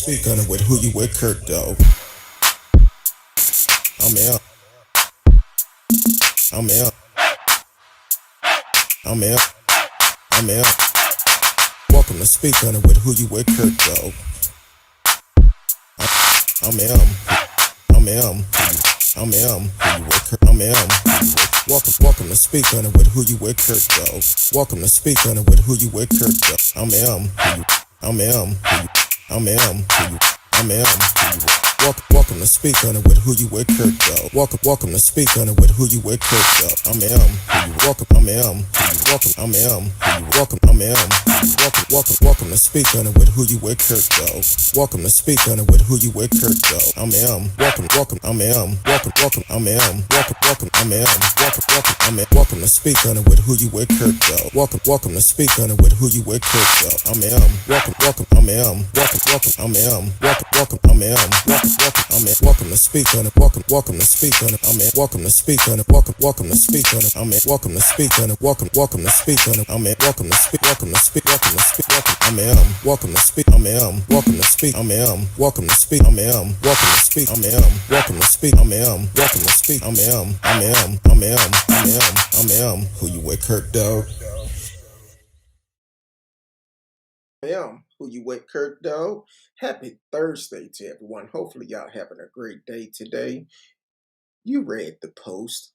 speak on it with who you with, Curtdog. I'm out. I'm out. I'm out. I'm out. Welcome to speak on it with who you with, Curtdog. I'm Welcome to speak on it with who you with, Curtdog. Welcome to speak on it with who you with, Curtdog. Welcome to speak on it with who you with, Curtdog. Welcome to speak on it with who you with, Curtdog. Welcome to speak on it with who you with, Curtdog. Welcome to speak on it with who you with, Curtdog. Welcome to speak on it with who you with, Curtdog. Welcome to speak on it with who you with, Curtdog. Welcome to speak on it. Welcome to speak on it. Welcome to speak on it. Welcome to speak on it. Welcome to speak on it. Welcome to speak on it. Welcome to speak. Welcome to speak. Welcome to speak. Welcome to speak. Welcome to speak. Welcome to speak. Welcome to speak. Welcome to speak. Welcome to speak. Who you with, Curtdog? Who you with, Curtdog? Happy Thursday to everyone. Hopefully y'all having a great day today. You read the post.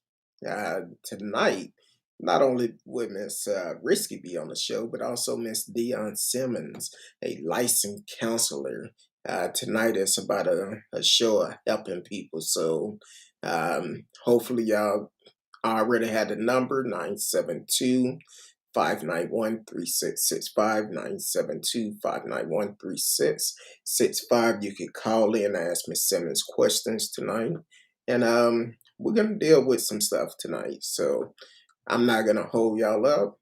Tonight, not only will Miss Rskee be on the show, but also Miss Dione Simmons, a licensed counselor. Tonight is about a show of helping people. So hopefully y'all already had the number 972 591 3665 972 591 3665. You can call in and ask Miss Simmons questions tonight. And we're going to deal with some stuff tonight. So I'm not going to hold y'all up.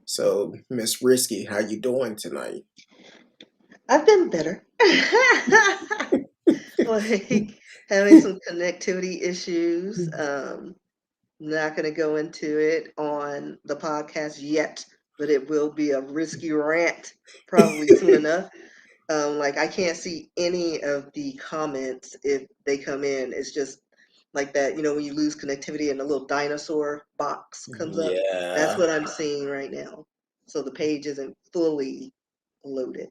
So Miss Rskee, how you doing tonight? I've been better. Like having some connectivity issues. Not going to go into it on the podcast yet, but it will be a risky rant probably soon enough. Like I can't see any of the comments if they come in. It's just like that, when you lose connectivity and a little dinosaur box comes up. That's Yeah. what I'm seeing right now. So the page isn't fully loaded.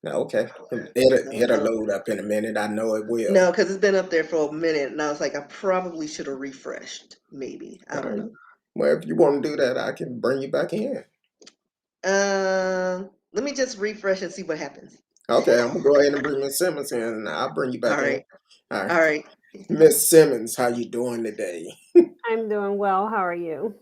Okay. So, It'll load up in a minute. I know it will. no, because it's been up there for a minute, and I was like, I probably should have refreshed. Maybe I All don't right. know. Well, if you want to do that, I can bring you back in. Let me just refresh and see what happens. Okay, I'm gonna go ahead and bring Miss Simmons in, and I'll bring you All back in. right, All right, all right. Miss Simmons, how you doing today? I'm doing well. How are you?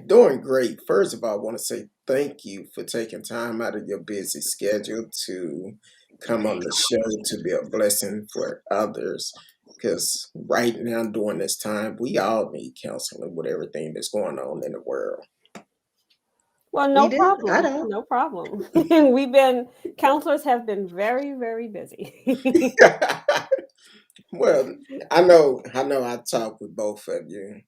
Doing great. First of all, I want to say thank you for taking time out of your busy schedule to come on the show to be a blessing for others. Because right now, during this time, we all need counseling with everything that's going on in the world. Well, We no do. I problem. don't. No problem. Counselors have been very, very busy. Well, I talked with both of you.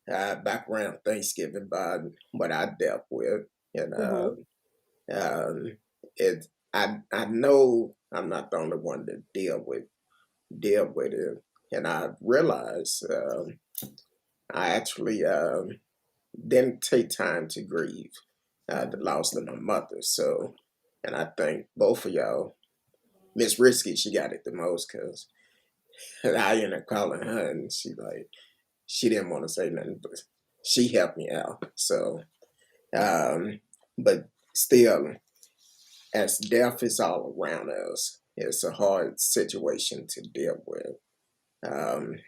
Back around Thanksgiving about what I dealt with, and hmm um, it. I know I'm not the only one to deal with it, and I realized I actually didn't take time to grieve the loss of my mother. So, and I think both of y'all, Miss Rskee, she got it the most because I ended up calling her, and she didn't want to say nothing, but she helped me out. So, but still, as death is all around us, it's a hard situation to deal with,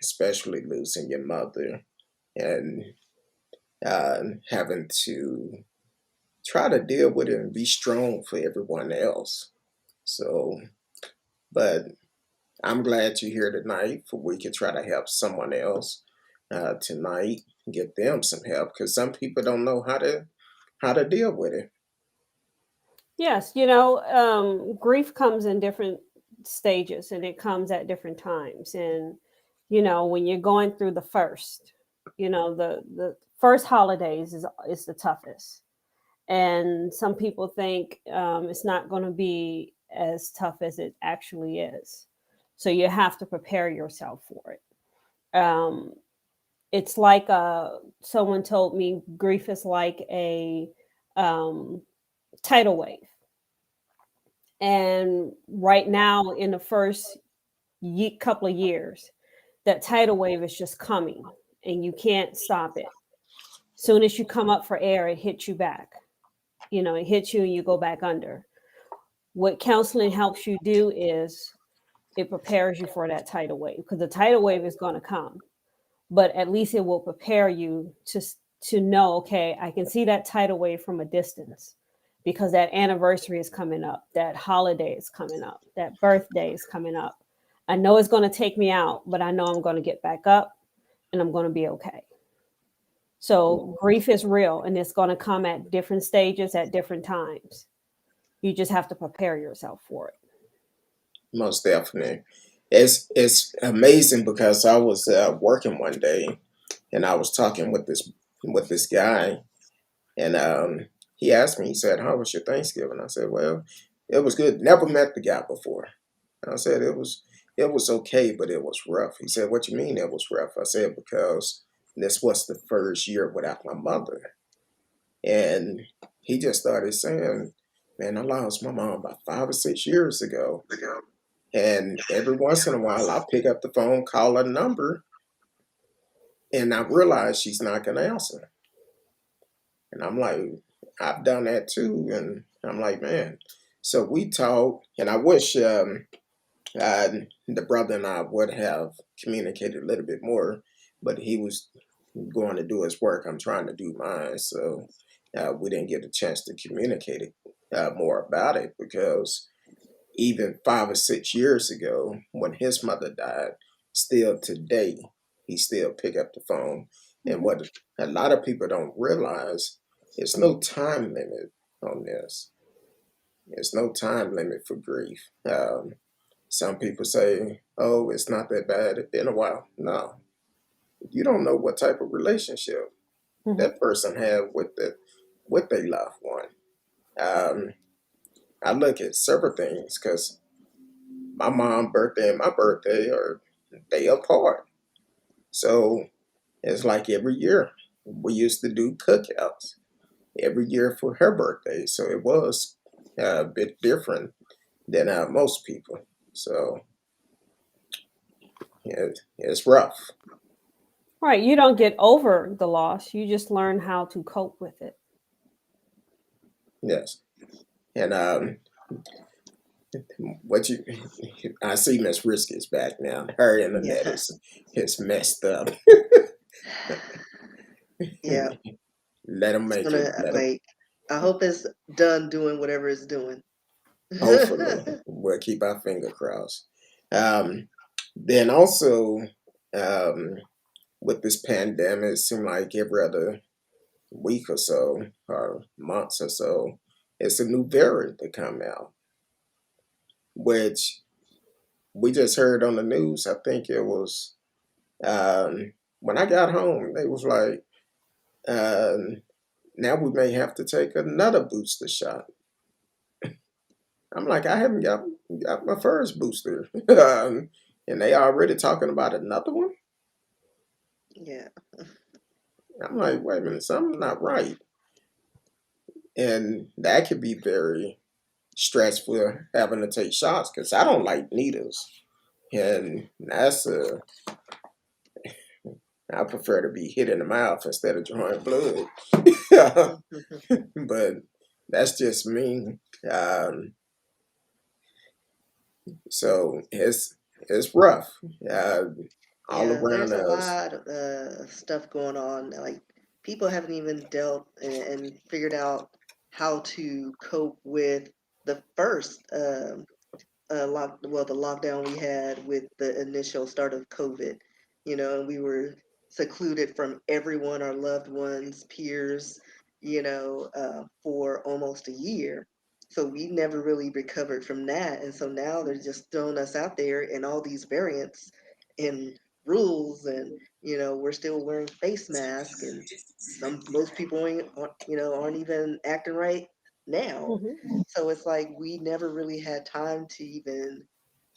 especially losing your mother and having to try to deal with it and be strong for everyone else. So, but I'm glad you're here tonight for we can try to help someone else tonight, get them some help because some people don't know how to deal with it. Yes, grief comes in different stages and it comes at different times. And, when you're going through the first, the first holidays is the toughest. And some people think it's not going to be as tough as it actually is. So you have to prepare yourself for it. It's like someone told me grief is like a um, tidal wave. And right now, in the first couple of years, that tidal wave is just coming and you can't stop it. Soon as you come up for air, it hits you back. It hits you and you go back under. What counseling helps you do is it prepares you for that tidal wave, because the tidal wave is going to come, but at least it will prepare you to know, okay, I can see that tidal wave from a distance because that anniversary is coming up, that holiday is coming up, that birthday is coming up. I know it's going to take me out, but I know I'm going to get back up and I'm going to be okay. So grief is real and it's going to come at different stages at different times. You just have to prepare yourself for it. Most definitely. It's amazing because I was working one day and I was talking with this guy, and he asked me. He said, "How was your Thanksgiving?" I said, "Well, it was good. Never met the guy before." I said, it was okay, but it was rough." He said, "What you mean it was rough?" I said, "Because this was the first year without my mother." And he just started saying, "Man, I lost my mom about 5 or 6 years ago. And every once in a while, I pick up the phone, call her number, and I realize she's not going to answer." And I'm like, "I've done that too." And I'm like, "Man." So we talked, and I wish the brother and I would have communicated a little bit more, but he was going to do his work. I'm trying to do mine. So we didn't get a chance to communicate it, more about it, because even 5 or 6 years ago, when his mother died, still today, he still pick up the phone. And Mhm. what a lot of people don't realize, there's no time limit on this. There's no time limit for grief. Some people say, "Oh, it's not that bad. It's been a while." No, you don't know what type of relationship Mhm. that person had with their loved one. Um, I look at several things because my mom's birthday and my birthday are day apart. So it's like every year we used to do cookouts every year for her birthday. So it was a bit different than most people. So it's rough. Right. You don't get over the loss. You just learn how to cope with it. Yes. And what you I see Miss Risky's back now. Her internet Yeah. is messed up. Yeah. Let them It's make gonna it. Let them. like I hope it's done doing whatever it's doing. Hopefully, we'll keep our finger crossed. Um, then also, um, with this pandemic, it seemed like every other week or so, or months or so, it's a new variant to come out, which we just heard on the news. I think it was when I got home. They was like, um, "Now we may have to take another booster shot." I'm like, "I haven't got my first booster," and they already talking about another one. Yeah. I'm like, "Wait a minute, something's not right," and that could be very stressful having to take shots because I don't like needles, and that's a I prefer to be hit in the mouth instead of drawing blood. But that's just me. Um, so it's rough, uh, all Yeah, around there's a us. lot of stuff going on. Like people haven't even dealt and figured out how to cope with the first the lockdown we had with the initial start of COVID. And we were secluded from everyone, our loved ones, peers, for almost a year. So we never really recovered from that. And so now they're just throwing us out there in all these variants and rules, and we're still wearing face masks, and most people aren't even acting right now. Mm-hmm. So it's like we never really had time to even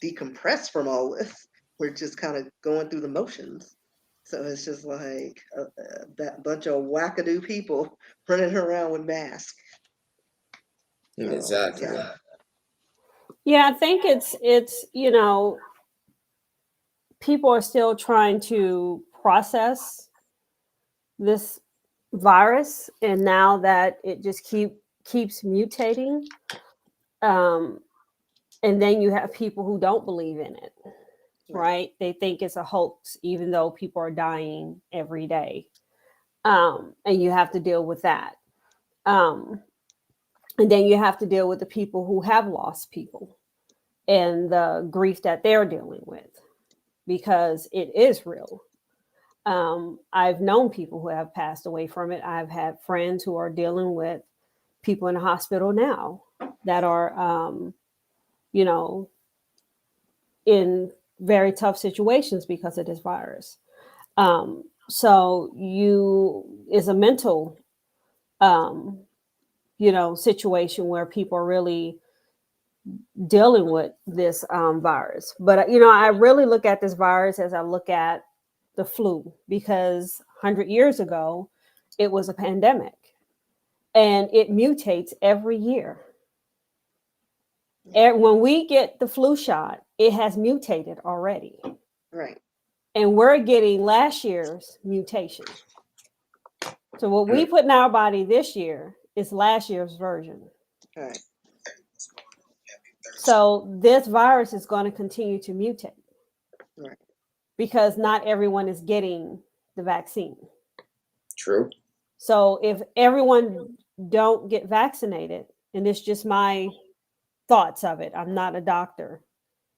decompress from all this. We're just kind of going through the motions. So it's just like that bunch of wackadoo people running around with masks. So Exactly. yeah, Yeah, I think it's people are still trying to process this virus, and now that it just keeps mutating, um, and then you have people who don't believe in it, right, right? They think it's a hoax, even though people are dying every day, and you have to deal with that. Um, and then you have to deal with the people who have lost people and the grief that they're dealing with, because it is real. I've known people who have passed away from it. I've had friends who are dealing with people in the hospital now that are, you know, in very tough situations because of this virus. So you is a mental, um, situation where people are really dealing with this virus. But I really look at this virus as I look at the flu, because 100 years ago it was a pandemic, and it mutates every year. When we get the flu shot, it has mutated already, right, and we're getting last year's mutation. So what we put in our body this year is last year's version. right, So this virus is going to continue to mutate right, because not everyone is getting the vaccine. True. So if everyone don't get vaccinated, and it's just my thoughts of it, I'm not a doctor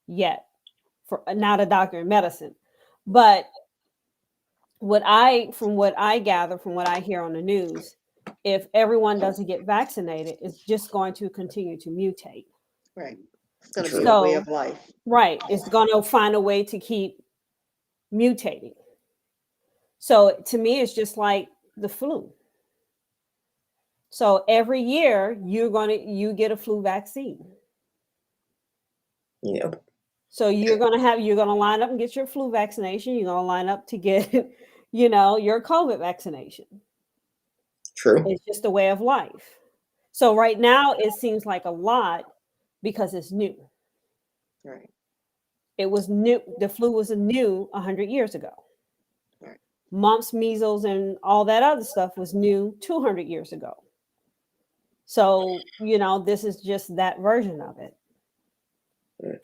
yet, for not a doctor in medicine, but from what I gather, from what I hear on the news, if everyone doesn't get vaccinated, it's just going to continue to mutate. right. It's going to be a True. way So, of life. right, it's going to find a way to keep mutating. So to me, it's just like the flu. So every year you get a flu vaccine. Yep. So you're gonna line up and get your flu vaccination. You're gonna line up to get, your COVID vaccination. True. It's just a way of life. So right now it seems like a lot because it's new. Right, It was new. The flu was new 100 years ago. right, Mumps, measles, and all that other stuff was new 200 years ago. So, this is just that version of it,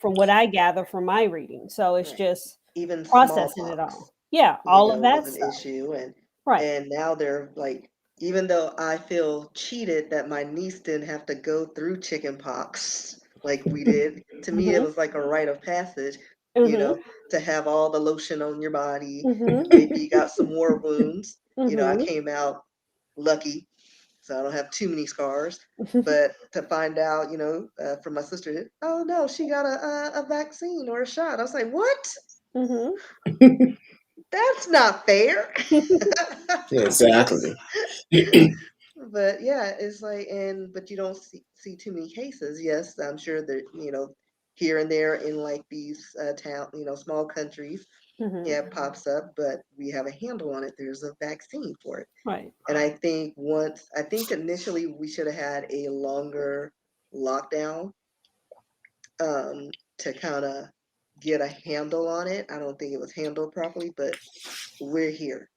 from what I gather from my reading. So it's right. just Even processing it smallpox, all. Yeah, all of was that an stuff. issue, Right. and now they're like, even though I feel cheated that my niece didn't have to go through chicken pox like we did, to me it Mhm. was like a rite of passage, you Mhm. know, to have all the lotion on your body. Mhm. Maybe you got some war wounds. I Mhm. came out lucky, so I don't have too many scars. But to find out, from my sister, oh no, she got a vaccine or a shot. I was like, what? Mhm. That's not fair. Exactly. But yeah, it's like, but you don't see too many cases. Yes, I'm sure that here and there in like these town, small countries, yeah, Mhm. it pops up, but we have a handle on it. There's a vaccine for it. Right. And I think initially we should have had a longer lockdown to kind of get a handle on it. I don't think it was handled properly, but we're here.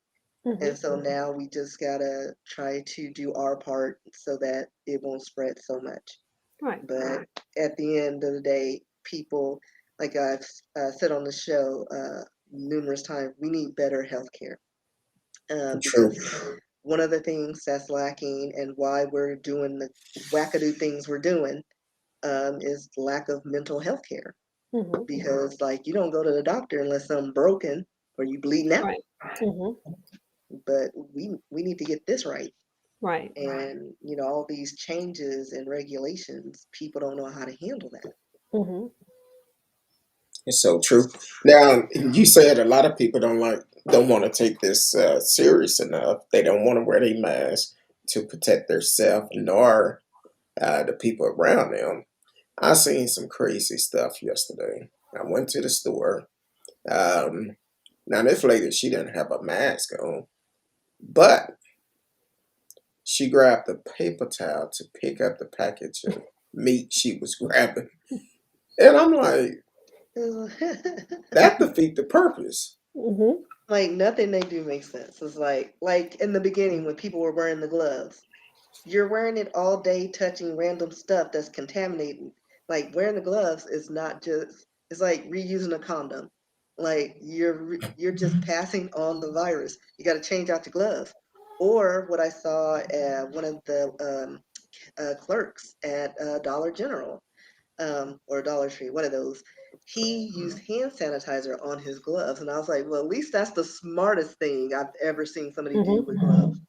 And Mhm. so now we just gotta try to do our part so that it won't spread so much. Right. But at the end of the day, people, like I've said on the show numerous times, we need better healthcare True. because one of the things that's lacking and why we're doing the wackadoo things we're doing is lack of mental health care. Mhm. Because like you don't go to the doctor unless something broken or you bleeding out. Right. Mhm. But we need to get this right. Right. And all these changes and regulations, people don't know how to handle that. Mhm. It's so true. Now, you said a lot of people don't want to take this serious enough. They don't want to wear their mask to protect themselves, nor the people around them. I seen some crazy stuff yesterday. I went to the store. Um, Now this lady, she didn't have a mask on, but she grabbed a paper towel to pick up the package of meat she was grabbing. And I'm like, that defeat the purpose. Mm-hmm. Like nothing they do makes sense. It's like in the beginning when people were wearing the gloves. You're wearing it all day, touching random stuff that's contaminating. Like wearing the gloves is not just. It's like reusing a condom. Like you're just passing on the virus. You got to change out your gloves. Or what I saw at one of the clerks at Dollar General or Dollar Tree, one of those. He used hand sanitizer on his gloves, and I was like, well, at least that's the smartest thing I've ever seen somebody do with Mm-hmm. gloves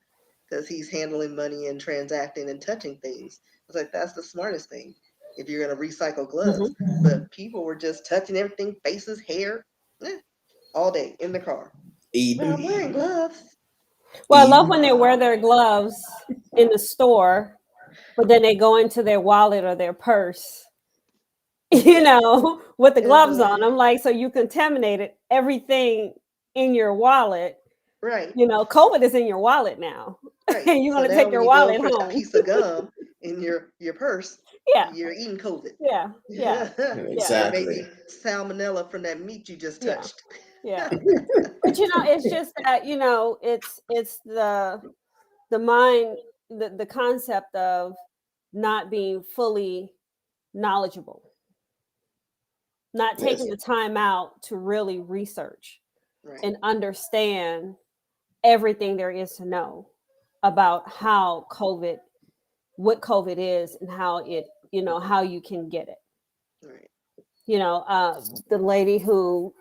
because he's handling money and transacting and touching things. I was like, that's the smartest thing if you're going to recycle gloves. Mm-hmm. But people were just touching everything, faces, hair, eh, all day in the car. Well, I'm Eden, wearing gloves. Well, I love Eden. when they wear their gloves in the store, but then they go into their wallet or their purse, with the gloves on. I'm like, so you contaminated everything in your wallet. Right, COVID is in your wallet now, right. and you're So going to now take when your you go wallet for that home. piece of gum in your purse, Yeah, you're eating COVID. yeah, yeah, yeah, Or maybe Exactly. salmonella from that meat you just yeah, touched. yeah. But it's just that it's the mind, the concept of not being fully knowledgeable, not Yes. taking the time out to really research Right, and understand everything there is to know about what COVID is, and how how you can get it. right. The lady who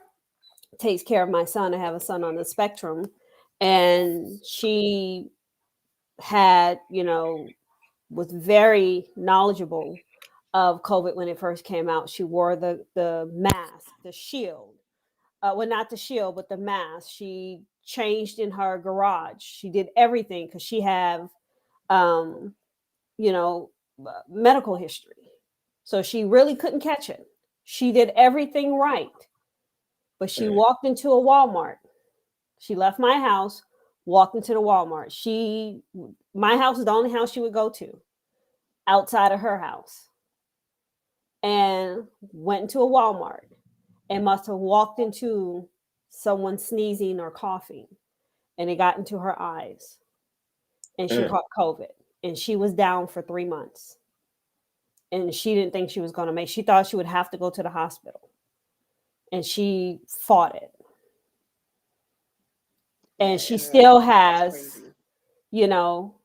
takes care of my son, I have a son on the spectrum, and she had, was very knowledgeable of COVID when it first came out. She wore the mask, the shield. Well, not the shield, but the mask. She changed in her garage. She did everything because she have, um, you know, medical history. So she really couldn't catch it. She did everything right, but she Mm. walked into a Walmart. She left my house, walked into the Walmart. My house is the only house she would go to outside of her house, and went into a Walmart and must have walked into someone sneezing or coughing, and it got into her eyes, and she Mm. caught COVID, and she was down for 3 months, and she didn't think she was going to make. She thought she would have to go to the hospital, and she fought it, and Yeah, she and still that's has, crazy. you know,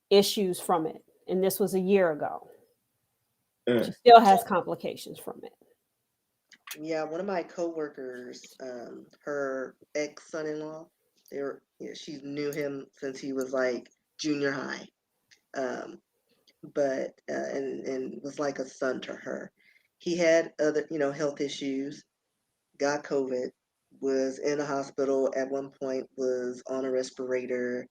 issues from it. And this was a year ago. She Mm. still has complications from it. Yeah, one of my coworkers, her ex son-in-law, she knew him since he was like junior high, um, but and was like a son to her. He had other, health issues, got COVID, was in a hospital at one point, was on a respirator,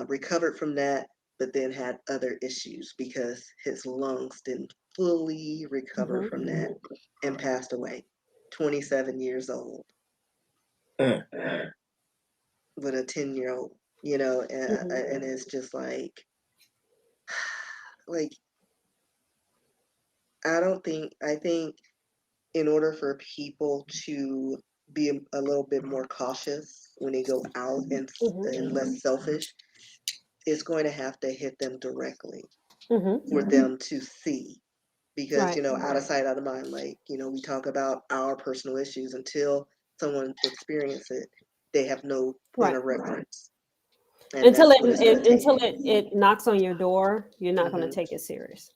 recovered from that, but then had other issues because his lungs didn't fully recover Hmm. from that and passed away, 27 years old, Mm. with a 10-year-old, Hmm. and it's just like, I think in order for people to be a little bit more cautious when they go out and Hmm. less selfish, it's going to have to hit them directly Hmm. for them to see because Right. out of sight out of mind, like we talk about our personal issues until someone experiences it, they have no point Right. of reference, and Until that's what it's going to take. it knocks on your door, you're not going to Hmm. take it serious.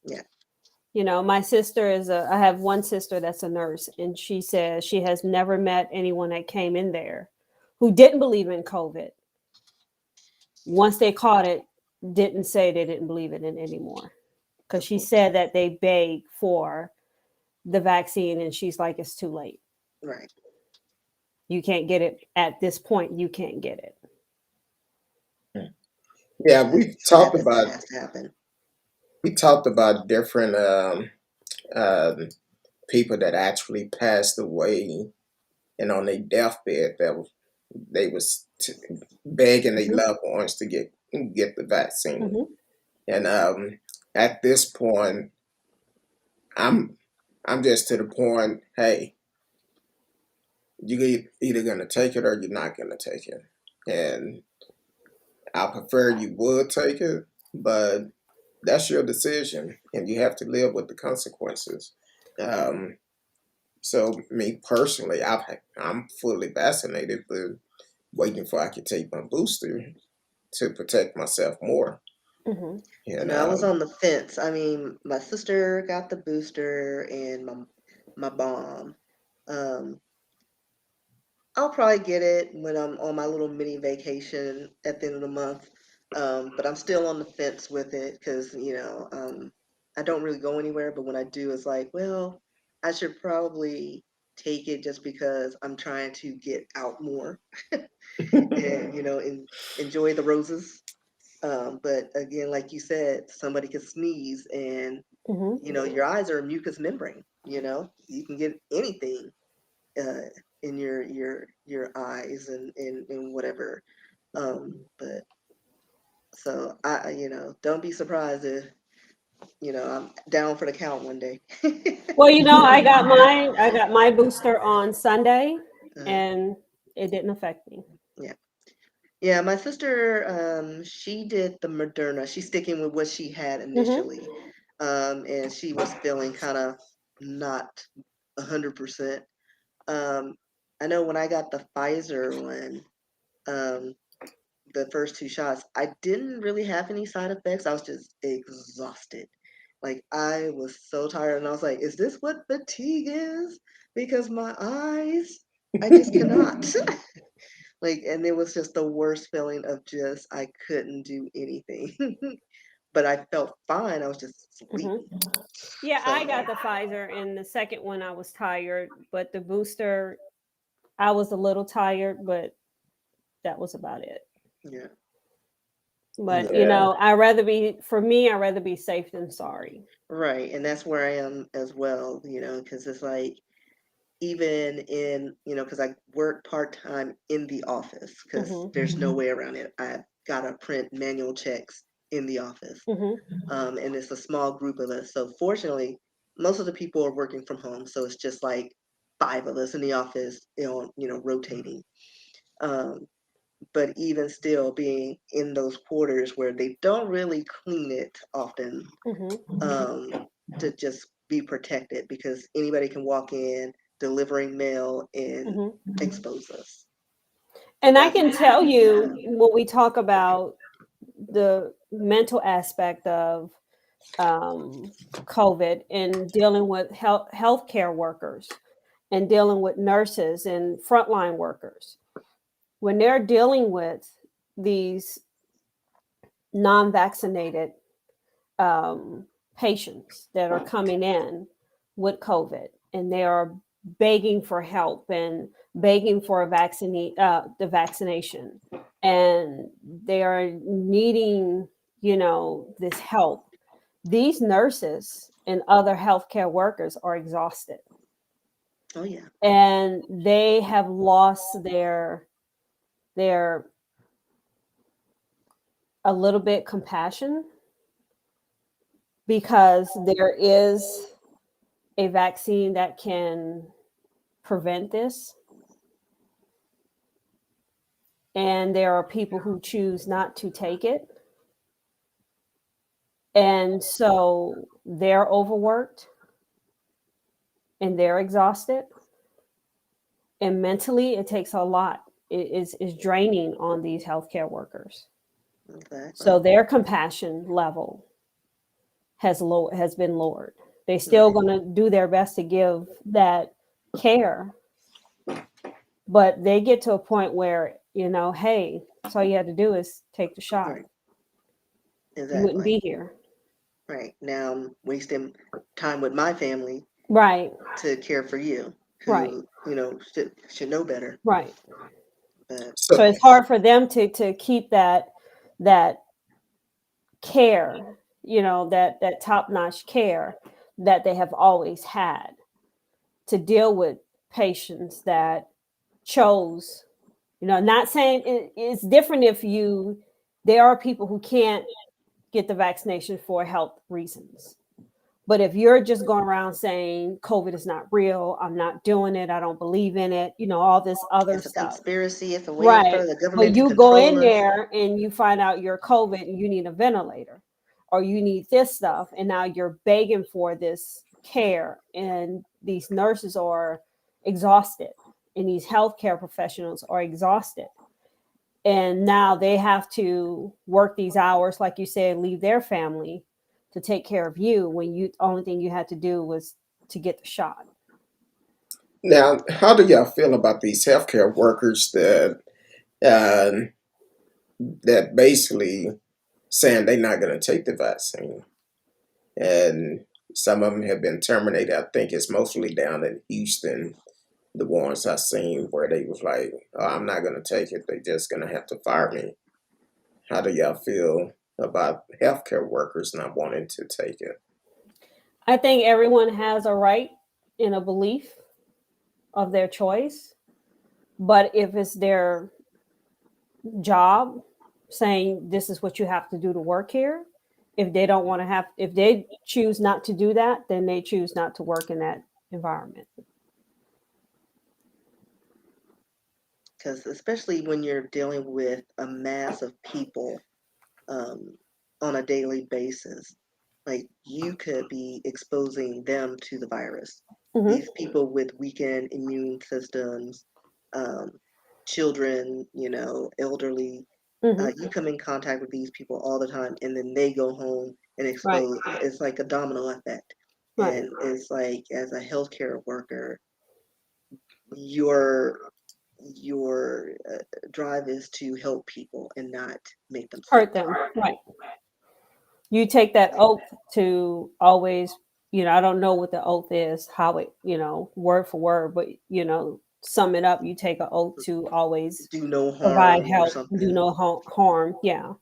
Yeah. My sister I have one sister that's a nurse, and she says she has never met anyone that came in there who didn't believe in COVID. Once they caught it, didn't say they didn't believe in it anymore. Because Of she course. said that they begged for the vaccine, and she's like, it's too late. Right. You can't get it at this point. You can't get it. Mm. Yeah, That we've talked that about has to happen. we talked about different um, people that actually passed away and on their deathbed they was begging their Mhm, loved ones to get the vaccine. mhm, And at this point, I'm I'm just to the point. Hey, you either gonna take it or you're not gonna take it. And I prefer you would take it, but that's your decision, and you have to live with the consequences. Um, so me personally, I'm fully vaccinated, but waiting for I could take my booster to protect myself more. mhm, You And know, I was on the fence. I mean, my sister got the booster and my mom. Um, I'll probably get it when I'm on my little mini vacation at the end of the month. But I'm still on the fence with it because, I don't really go anywhere. But when I do, it's like, well, I should probably take it just because I'm trying to get out more and, enjoy the roses. But again, like you said, somebody could sneeze and, mhm. your eyes are a mucous membrane, you can get anything uh, in your eyes and whatever. But so don't be surprised if I'm down for the count one day. Well, I got my booster on Sunday, uh, and it didn't affect me. yeah, yeah. My sister, she did the Moderna. She's sticking with what she had Mhm, initially, and she was feeling kind of not 100%. Um, I know when I got the Pfizer one. Um, the first two shots, I didn't really have any side effects. I was just exhausted. Like I was so tired, and I was like, "Is this what fatigue is?" Because my eyes, I just cannot. Like, and it was just the worst feeling of just I couldn't do anything. But I felt fine. I was just mhm. sleepy. Yeah, I So got the Pfizer, and the second one I was tired, but the booster I was a little tired, but that was about it. yeah, But yeah, I'd rather be safe than sorry. right. And that's where I am as well. Because it's like even in, because I work part time in the office because Mhm, there's no way around it. I've got to print manual checks in the office. mhm, And it's a small group of us. So fortunately, most of the people are working from home. So it's just like five of us in the office, rotating. Um, but even still being in those quarters where they don't really clean it often, mhm, um, to just be protected because anybody can walk in delivering mail and mhm. expose us. So And I that's can tell you when we talk about the mental aspect of um, COVID and dealing with healthcare workers and dealing with nurses and frontline workers, when they're dealing with these non-vaccinated um, patients that are coming in with COVID, and they are begging for help and begging for the vaccination, and they are needing, this help. These nurses and other healthcare workers are exhausted, oh yeah, and they have lost their a little bit compassion because there is a vaccine that can prevent this. And there are people who choose not to take it. And so they're overworked and they're exhausted. And mentally, it takes a lot. It is draining on these healthcare workers. exactly. So their compassion level has been lowered. They're still Right. going to do their best to give that care, but they get to a point where, hey, that's all you had to do is take the shot. Right. You wouldn't Exactly. be here. Right. Now I'm wasting time with my family Right, to care for you, right, who should know better. right. But So so it's hard for them to keep that care, that top-notch care that they have always had to deal with patients that chose, not saying it's different if there are people who can't get the vaccination for health reasons. But if you're just going around saying COVID is not real, I'm not doing it, I don't believe in it, all this other It's a stuff. conspiracy. It's a way Right. for the But government to you go control in us. there and you find out you're COVID and you need a ventilator or you need this stuff. And now you're begging for this care. And these nurses are exhausted and these healthcare professionals are exhausted. And now they have to work these hours, like you said, leave their family to take care of you when the only thing you had to do was to get the shot. Now, how do y'all feel about these healthcare workers uh, that basically saying they're not going to take the vaccine? And some of them have been terminated. I think it's mostly down in Houston, the ones I seen where they was like, oh, I'm not going to take it. They're just going to have to fire me. How do y'all feel about healthcare workers not wanting to take it? I think everyone has a right in a belief of their choice. But if it's their job saying this is what you have to do to work here, if they choose not to do that, then they choose not to work in that environment. Because especially when you're dealing with a mass of people on a daily basis, like you could be exposing them to the virus. Mm-hmm. These people with weakened immune systems, um, children, elderly, Mm-hmm. you come in contact with these people all the time, and then they go home and Right. expose. It's like a domino effect, Right. and it's like as a healthcare worker, your drive is to help people and not make them sick. Hurt them. Right. You take that oath to always, I don't know what the oath is, how it, word for word, but, sum it up. You take an oath to always Do no provide harm or help, do something. no harm. Yeah.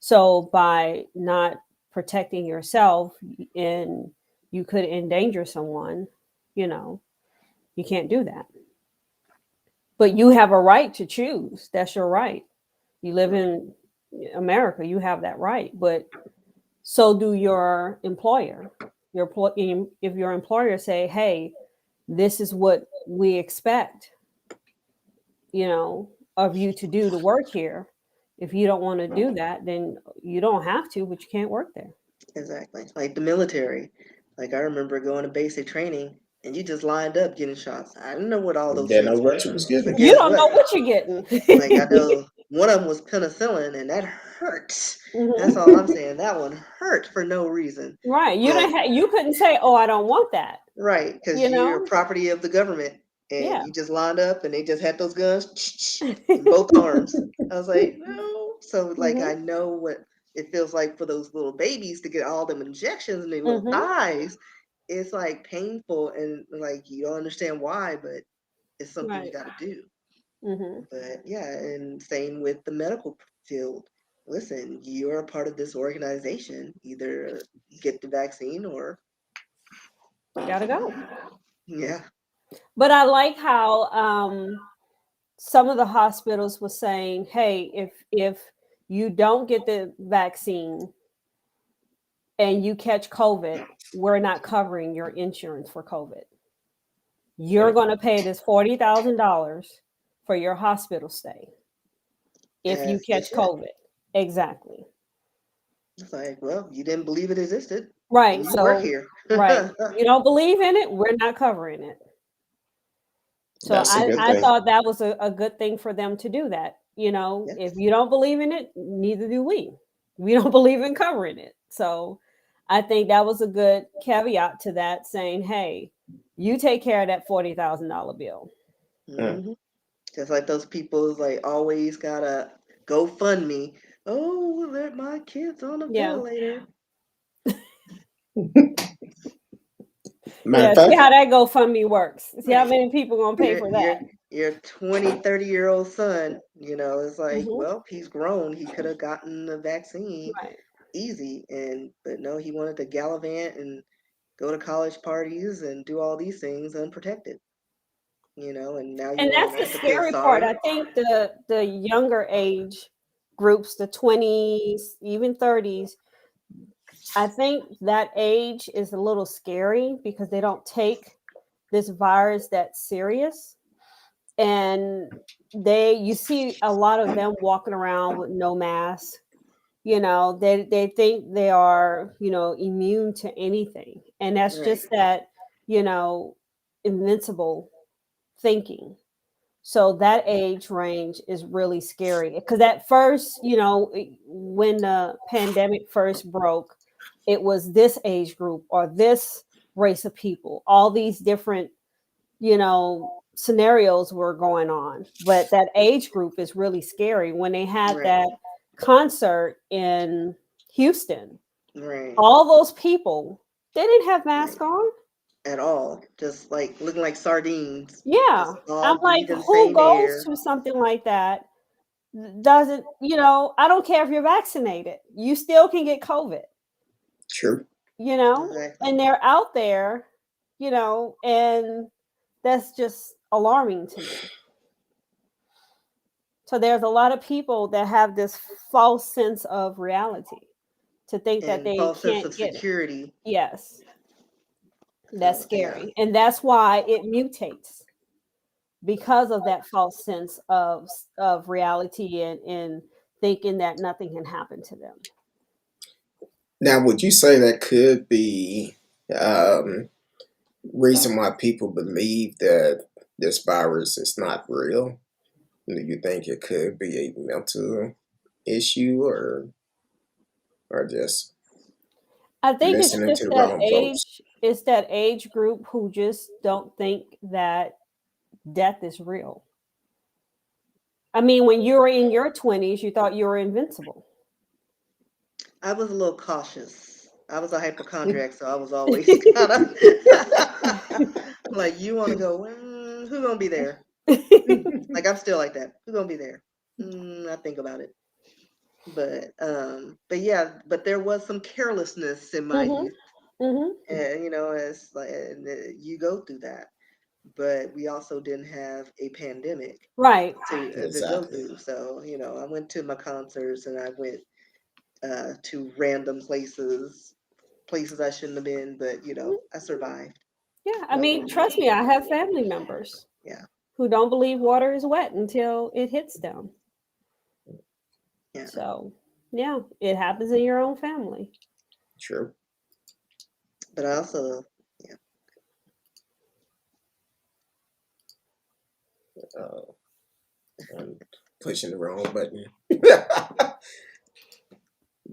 So by not protecting yourself and you could endanger someone, you can't do that. But you have a right to choose. That's your right. You live in America, you have that right. But so do your employer. If your employer say, "Hey, this is what we expect, of you to do to work here." If you don't want to do that, then you don't have to, but you can't work there. Exactly. Like the military. Like I remember going to basic training and you just lined up getting shots. I didn't know what all those Didn't know things were. what you was But getting. You guess don't what? know what you're getting. Like I know one of them was penicillin and that hurt. That's Mhm. all I'm saying. That one hurt for no reason. Right. But You couldn't say, "Oh, I don't want that." right, because You you're know? property of the government and Yeah. you just lined up and they just had those guns in both arms. I was like, no. So like I Mhm. know what it feels like for those little babies to get all them injections in their little Mhm. thighs. It's like painful and like you don't understand why, but it's something you Right. got to do. Mhm. But yeah, and same with the medical field. Listen, you're a part of this organization. Either get the vaccine or Gotta go. yeah. But I like how some of the hospitals were saying, "Hey, if you don't get the vaccine and you catch COVID, we're not covering your insurance for COVID. You're going to pay this $40,000 for your hospital stay if you As they catch should. COVID." Exactly. It's like, well, you didn't believe it existed, Right. and you work So, here. right. You don't believe in it, we're not covering it. So That's a good I thing. thought that was a good thing for them to do that. If Yes, you don't believe in it, neither do we. We don't believe in covering it. So I think that was a good caveat to that, saying, "Hey, you take care of that $40,000 bill." Mm. hmm just like those people is like always gotta go fund me. Oh, let my kids on a Yeah. ventilator. Matter Yeah. of See fact, how that GoFundMe works. See how Right. many people gonna pay Your for your that. your 20, 30-year-old son, it's like, Hmm. well, he's grown. He could have gotten the vaccine. Right. easy. But no, he wanted to gallivant and go to college parties and do all these things unprotected. And now you And want that's to the have to feel scary part. sorry. I think the younger age groups, the 20s, even 30s, I think that age is a little scary because they don't take this virus that serious. And you see a lot of them walking around with no mask. They think they are, immune to anything. And that's Right, just that, you know, invincible thinking. So that age range is really scary because at first, when the pandemic first broke, it was this age group or this race of people. All these different, scenarios were going on. But that age group is really scary. When they had right, that concert in Houston, right, all those people, they didn't have masks right. on. At all. Just like looking like sardines, Yeah. just I'm all like, breathing the who same goes air. to something like that? Doesn't, I don't care if you're vaccinated, you still can get COVID, True. Exactly. and they're out there, and that's just alarming to me. So there's a lot of people that have this false sense of reality to think that And they false sense can't of get it. security. Yes, that's So yeah. scary. And that's why it mutates because of that false sense of reality and thinking that nothing can happen to them. Now, would you say that could be um, reason why people believe that this virus is not real? Do you think it could be a mental issue or just I think listening to the wrong folks? it's that age group who just don't think that death is real. I mean, when you were in your 20s, you thought you were invincible. I was a little cautious. I was a hypochondriac, so I was always kind of like, you want to go, who gonna be there? Like I'm still like that. Who gonna be there? I think about it. But yeah, but there was some carelessness in my Mhm. youth, Mhm. and as like you go through that. But we also didn't have a pandemic Right. to go Exactly. through. So I went to my concerts and I went to random places I shouldn't have been, but I survived. Yeah, I mean, Luckily, trust me, I have family members yeah, who don't believe water is wet until it hits them. yeah. So, yeah, it happens in your own family. True. But I also, yeah, Uh, I'm pushing the wrong button.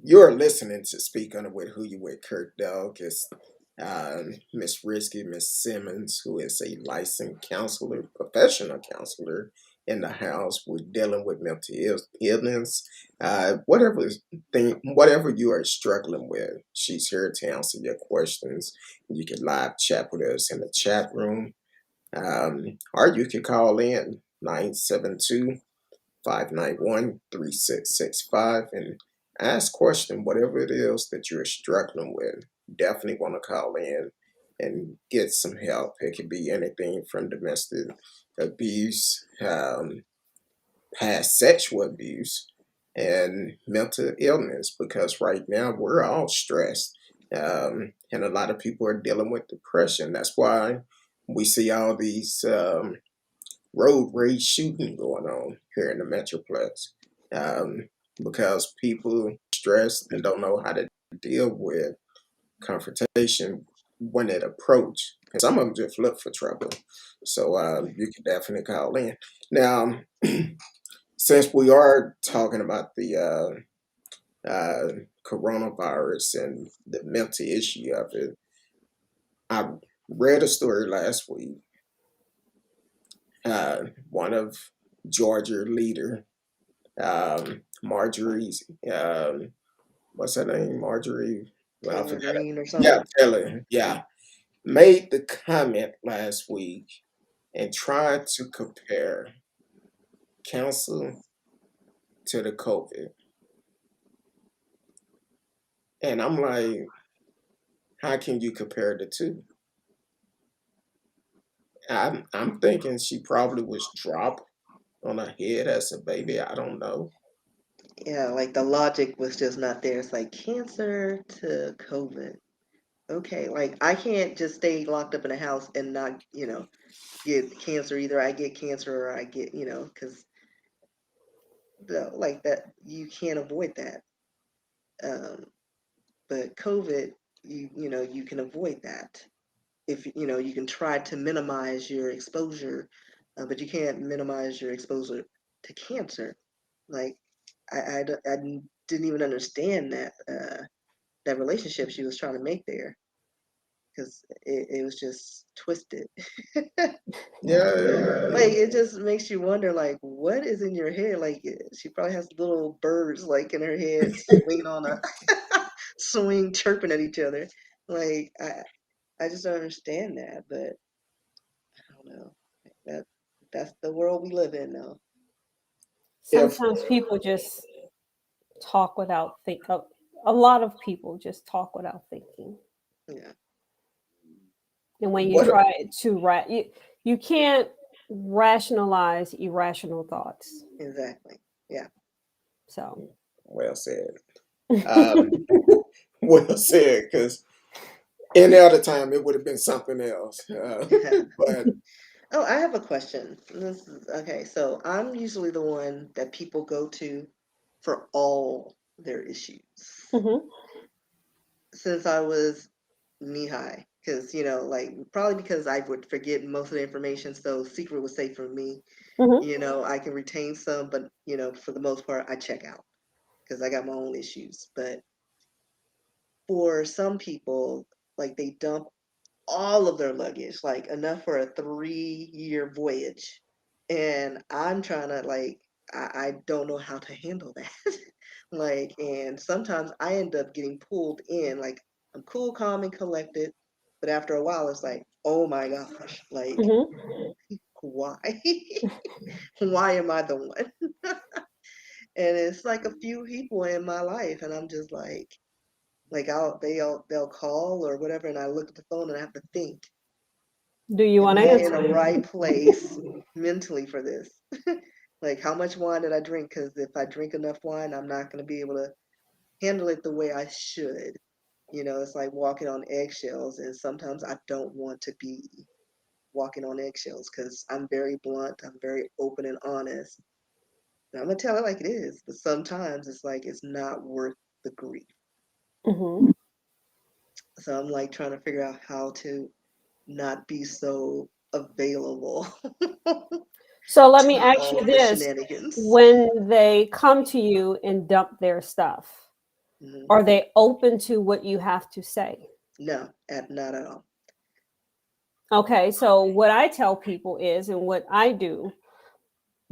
You're listening to Speak On It with Who You With Curtdog. It's Miss Rskee, Miss Simmons, who is a licensed counselor, professional counselor in the house. We're dealing with mental illness, whatever you are struggling with. She's here to answer your questions. You can live chat with us in the chat room, or you can call in 972-591-3665 and ask question, whatever it is that you're struggling with. Definitely want to call in and get some help. It could be anything from domestic abuse, past sexual abuse, and mental illness, because right now we're all stressed. And a lot of people are dealing with depression. That's why we see all these road rage shooting going on here in the Metroplex, because people stressed and don't know how to deal with confrontation when it approach. And some of them just look for trouble. So you can definitely call in. Now, since we are talking about the coronavirus and the mental issue of it, I read a story last week. One of Georgia leader, Marjorie's, what's her name? Marjorie. Well, I Taylor forgot it. Green or Yeah, something. Taylor. Yeah, made the comment last week and tried to compare counsel to the COVID. And I'm like, how can you compare the two? I'm thinking she probably was dropped on her head as a baby. I don't know. Yeah, like the logic was just not there. It's like cancer to COVID. Okay, like I can't just stay locked up in a house and not, get cancer. Either I get cancer or I get, because like that, you can't avoid that. Um, but COVID, you can avoid that if you can try to minimize your exposure, but you can't minimize your exposure to cancer. Like I didn't even understand that relationship she was trying to make there because it was just twisted. Like it just makes you wonder, like, what is in your head? Like she probably has little birds like in her head swinging on a swing, chirping at each other. Like I just don't understand that, but I don't know. That that's the world we live in now. If Sometimes people just talk without think. A lot of people just talk without thinking, Yeah, and when you what? try to you can't rationalize irrational thoughts. exactly. Yeah. So, Well said. Um, well said. Because any other time it would have been something else. But Oh, I have a question. This is okay. So I'm usually the one that people go to for all their issues mhm, since I was knee high. Because, like probably because I would forget most of the information. So secret was safe for me. mhm, I can retain some, but, for the most part, I check out because I got my own issues. But for some people, like they dump all of their luggage, like enough for a 3-year voyage. And I'm trying to like I don't know how to handle that. Like, and sometimes I end up getting pulled in. Like I'm cool, calm, and collected, but after a while, it's like, oh my gosh, like mhm. why? Why am I the one? And it's like a few people in my life, and I'm just like they'll call or whatever, and I look at the phone and I have to think, Do you am want to I in answer? a right place mentally for this? Like, how much wine did I drink? Because if I drink enough wine, I'm not going to be able to handle it the way I should. It's like walking on eggshells, and sometimes I don't want to be walking on eggshells because I'm very blunt, I'm very open and honest. And I'm going to tell it like it is, but sometimes it's like it's not worth the grief. Mhm. So I'm like trying to figure out how to not be so available So let me to ask all you of the this: shenanigans. when they come to you and dump their stuff, Hmm. are they open to what you have to say? No, not at all. Okay, so what I tell people is, and what I do,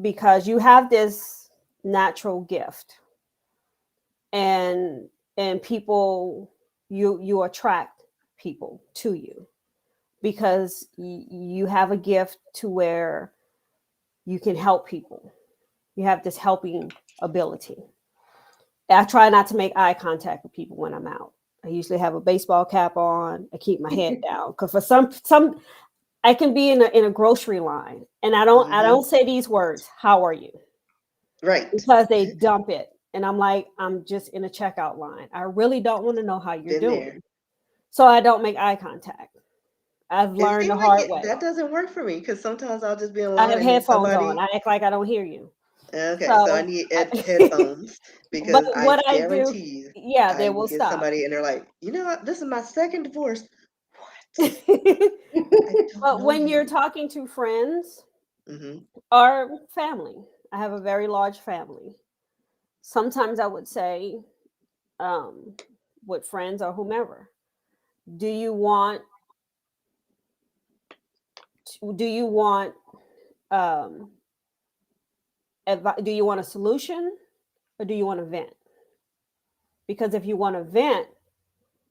because you have this natural gift, and people, you attract people to you because you have a gift to where you can help people. You have this helping ability. I try not to make eye contact with people when I'm out. I usually have a baseball cap on. I keep my head down because for some I can be in a grocery line and I Hmm. don't say these words. How are you? Right. Because they dump it, and I'm like, I'm just in a checkout line. I really don't want to know how you're Been there. doing, so I don't make eye contact. I've It learned the seems like hard way. that doesn't work for me because sometimes I'll just be in I line have and then headphones on. somebody. I act like I don't hear you. Okay, so I So, need I, headphones but because I what I do, guarantee you, yeah, I they will will get stop. somebody and they're like, what? This is my second divorce. What? I don't But know when you're you. talking to friends Hmm. or family, I have a very large family. Sometimes I would say, um, with friends or whomever, do you want do you want um, do you want a solution or do you want to vent? Because if you want to vent,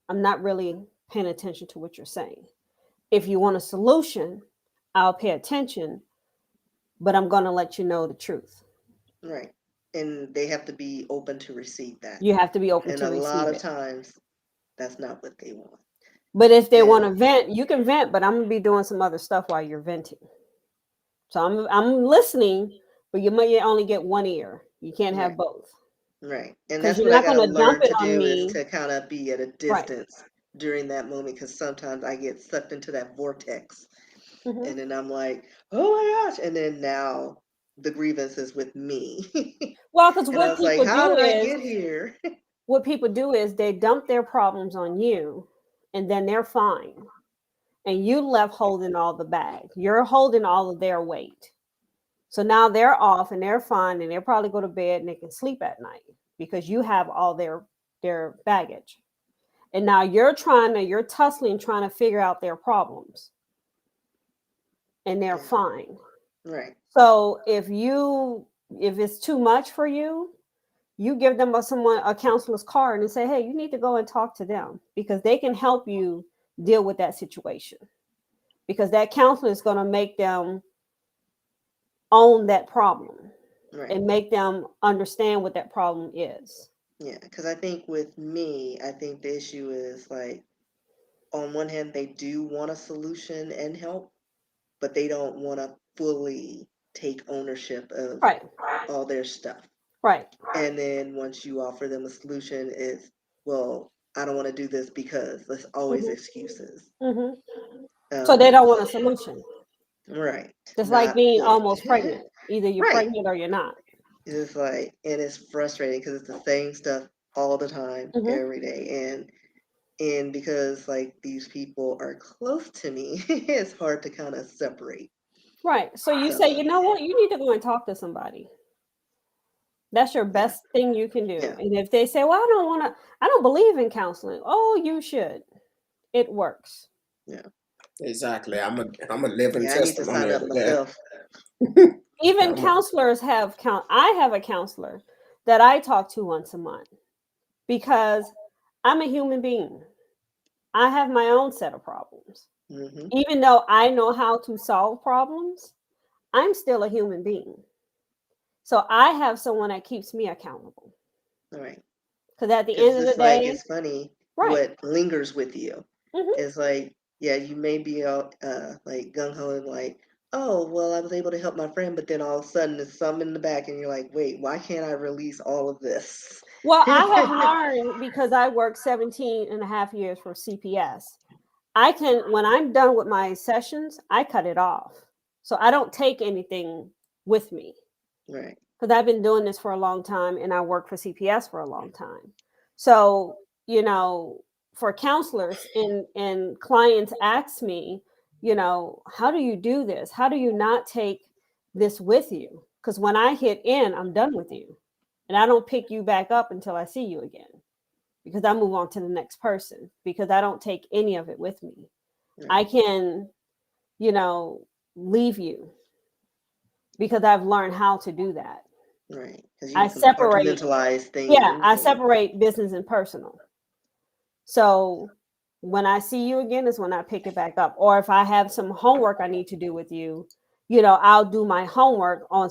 I'm not really paying attention to what you're saying. If you want a solution, I'll pay attention, but I'm going to let you know the truth. Right. And they have to be open to receive that. You have to be open And to a lot receive of it. times that's not what they want. But if they want to And vent, you can vent, but I'm gonna be doing some other stuff while you're venting. So I'm listening, but you may only get one ear. You can't have right, both right. And because that's you're what I not gotta gonna dump learn it to on do, is me. to kind of be at a Right. distance during that moment, because sometimes I get sucked into that vortex, Hmm. and then I'm like, oh my gosh, and then now the grievance is with me. Well, because And I what was like, people how do did I is get here? they dump their problems on you, and then they're fine, and you left holding all the bag. You're holding all of their weight. So now they're off and they're fine, and they'll probably go to bed and they can sleep at night because you have all their baggage. And now you're tussling trying to figure out their problems, and they're Yeah, fine. right, So if it's too much for you, you give them a counselor's card and say, hey, you need to go and talk to them because they can help you deal with that situation. Because that counselor is going to make them own that problem right. and make them understand what that problem is. Yeah, because I think with me, I think the issue is like, on one hand, they do want a solution and help, but they don't want to fully take ownership of Right. all their stuff. Right. And then once you offer them a solution, it's, well, I don't want to do this because there's always Hmm. excuses. Hmm. So they Um, don't want a solution. right. Just like Not being fully. almost pregnant. Either you're Right. pregnant or you're not. It's like, and it's frustrating because it's the same stuff all the time, Hmm. every day. And because like these people are close to me, it's hard to kind of separate. Right. So you say, So you know what? You need to go and talk to somebody. That's your yeah, best thing you can do. yeah, And if they say, well, I don't believe in counseling. Oh, you should. It works. yeah, Exactly. I'm a living yeah. I need to sign testimony of up that. myself. Even I'm a, counselors I have a counselor that I talk to once a month because I'm a human being. I have my own set of problems. Hmm. Even though I know how to solve problems, I'm still a human being. So I have someone that keeps me accountable. All right. Because at the Because end of the it's like, day, it's funny right. what lingers with you. Hmm. It's like, yeah, you may be all like gung ho and like, oh, well, I was able to help my friend, but then all of a sudden there's some in the back, and you're like, wait, why can't I release all of this? Well, I have learned because I worked 17 and a half years for CPS. When I'm done with my sessions, I cut it off. So I don't take anything with me Right. because I've been doing this for a long time and I worked for CPS for a long time. So, for counselors and clients ask me, how do you do this? How do you not take this with you? Because when I hit in, I'm done with you. And I don't pick you back up until I see you again because I move on to the next person because I don't take any of it with me. I Right. can, you know, leave you because I've learned how to do that. Right. Because you I separate, compartmentalize yeah, things I and separate business and personal. So when I see you again is when I pick it back up. Or if I have some homework I need to do with you, I'll do my homework on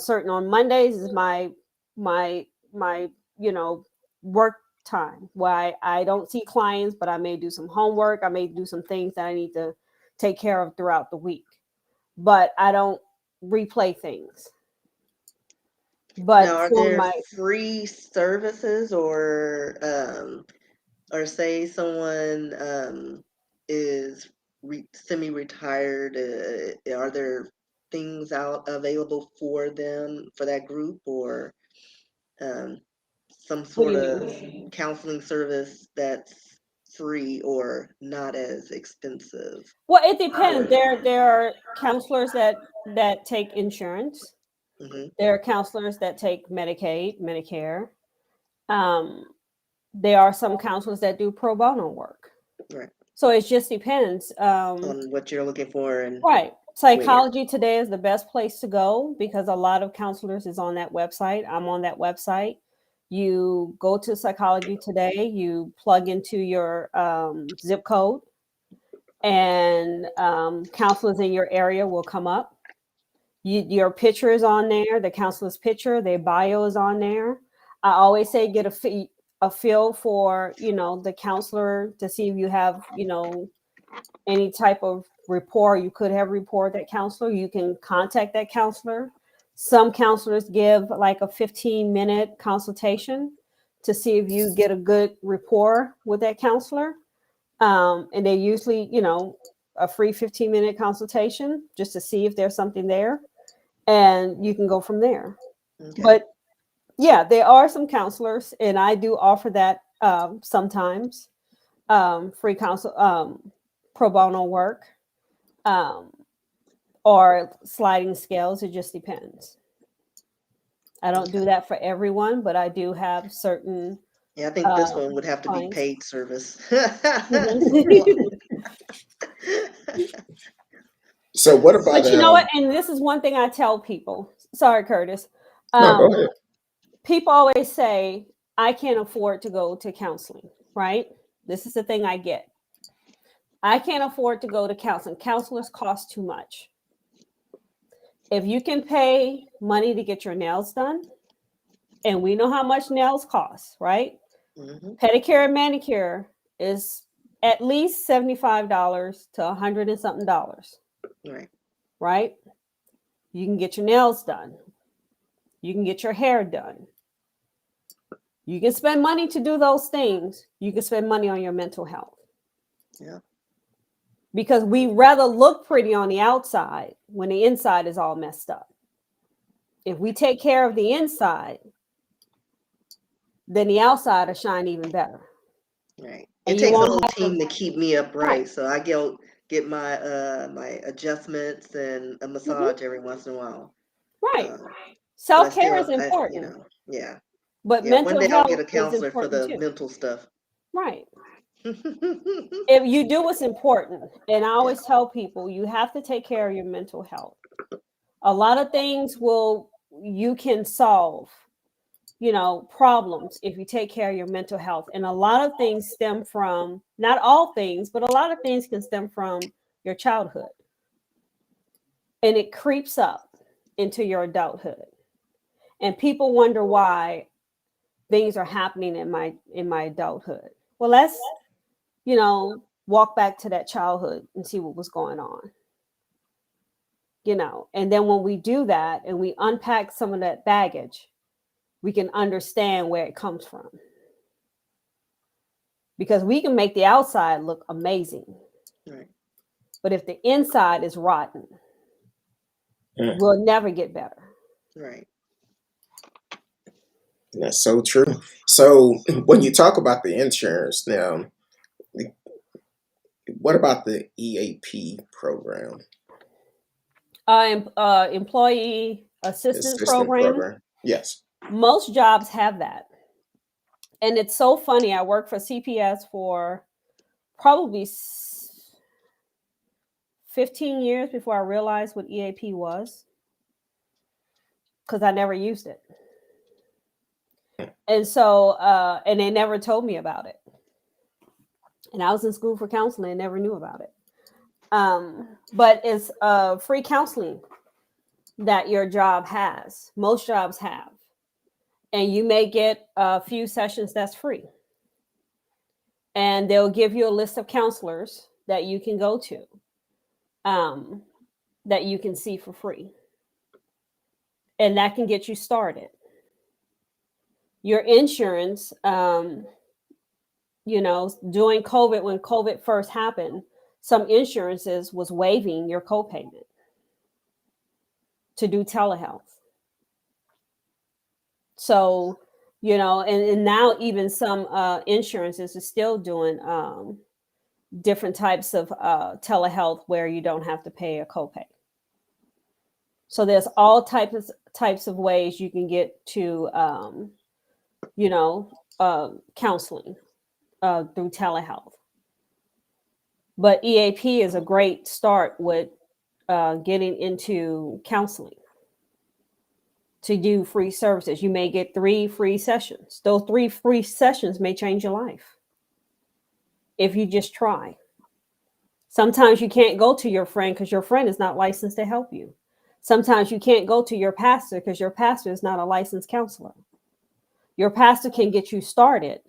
Mondays is my work time where I don't see clients, but I may do some homework. I may do some things that I need to take care of throughout the week. But I don't replay things. now, But are for there my free services, or say someone is semi-retired, are there things out available for them for that group, or um, some what do sort you of mean? counseling service that's free or not as expensive? Well, it depends. Or There are counselors that take insurance. hmm. There are counselors that take Medicaid, Medicare. Um, there are some counselors that do pro bono work. Right, So it just depends. on what you're looking for and Right. where. Psychology Today is the best place to go because a lot of counselors is on that website. I'm on that website. You go to Psychology Today, you plug into your zip code, and counselors in your area will come up. Your picture is on there, the counselor's picture, their bio is on there. I always say get a feel for, the counselor to see if you have, any type of rapport. You could have rapport with that counselor. You can contact that counselor. Some counselors give like a 15-minute consultation to see if you get a good rapport with that counselor. And they usually, a free 15-minute consultation just to see if there's something there. And you can go from there. Okay. But yeah, there are some counselors, and I do offer that sometimes, free counsel, pro bono work, or sliding scales. It just depends. I don't do that for everyone, but I do have certain Yeah, I think this one would have to be clients. paid service. So what about But you know what? And this is one thing I tell people. Sorry, Curtis. no, go ahead. People always say, I can't afford to go to counseling, right? This is the thing I get. I can't afford to go to counseling. Counselors cost too much. If you can pay money to get your nails done, and we know how much nails cost, right? Mhm. Pedicure and manicure is at least $75 to $100 and something dollars, Right. right? You can get your nails done. You can get your hair done. You can spend money to do those things. You can spend money on your mental health. Yeah. Because we rather look pretty on the outside when the inside is all messed up. If we take care of the inside, then the outside will shine even better. Right. And It you takes a won't whole have team to, to keep me upright. right. So I get my my adjustments and a massage every once in a while. Right. Uh, but I Self-care is still, important, yeah. but Yeah, one mental day I'll get health a is counselor for important the too. mental stuff. Right. If you do what's important, and I Yeah. always tell people, you have to take care of your mental health. A lot of things you can solve, problems if you take care of your mental health. And a lot of things stem from, not all things, but a lot of things can stem from your childhood. And it creeps up into your adulthood. And people wonder why things are happening in my adulthood. Well, let's, walk back to that childhood and see what was going on. And then when we do that and we unpack some of that baggage, we can understand where it comes from. Because we can make the outside look amazing. Right. But if the inside is rotten, we'll never get better. Right. That's so true. So when you talk about the insurance now, what about the EAP program, Employee assistance assistant program. program? Yes. Most jobs have that. And it's so funny. I worked for CPS for probably 15 years before I realized what EAP was, because I never used it. And so, and they never told me about it. And I was in school for counseling and never knew about it. But it's free counseling that your job has. Most jobs have. And you may get a few sessions that's free. And they'll give you a list of counselors that you can go to, that you can see for free. And that can get you started. Your insurance, during COVID, when COVID first happened, some insurances was waiving your copayment to do telehealth. So, and now even some insurances are still doing different types of telehealth where you don't have to pay a copay. So there's all types of ways you can get to, counseling through telehealth. But EAP is a great start with getting into counseling to do free services. You may get 3 free sessions. Those 3 free sessions may change your life if you just try. Sometimes you can't go to your friend because your friend is not licensed to help you. Sometimes you can't go to your pastor because your pastor is not a licensed counselor. Your pastor can get you started,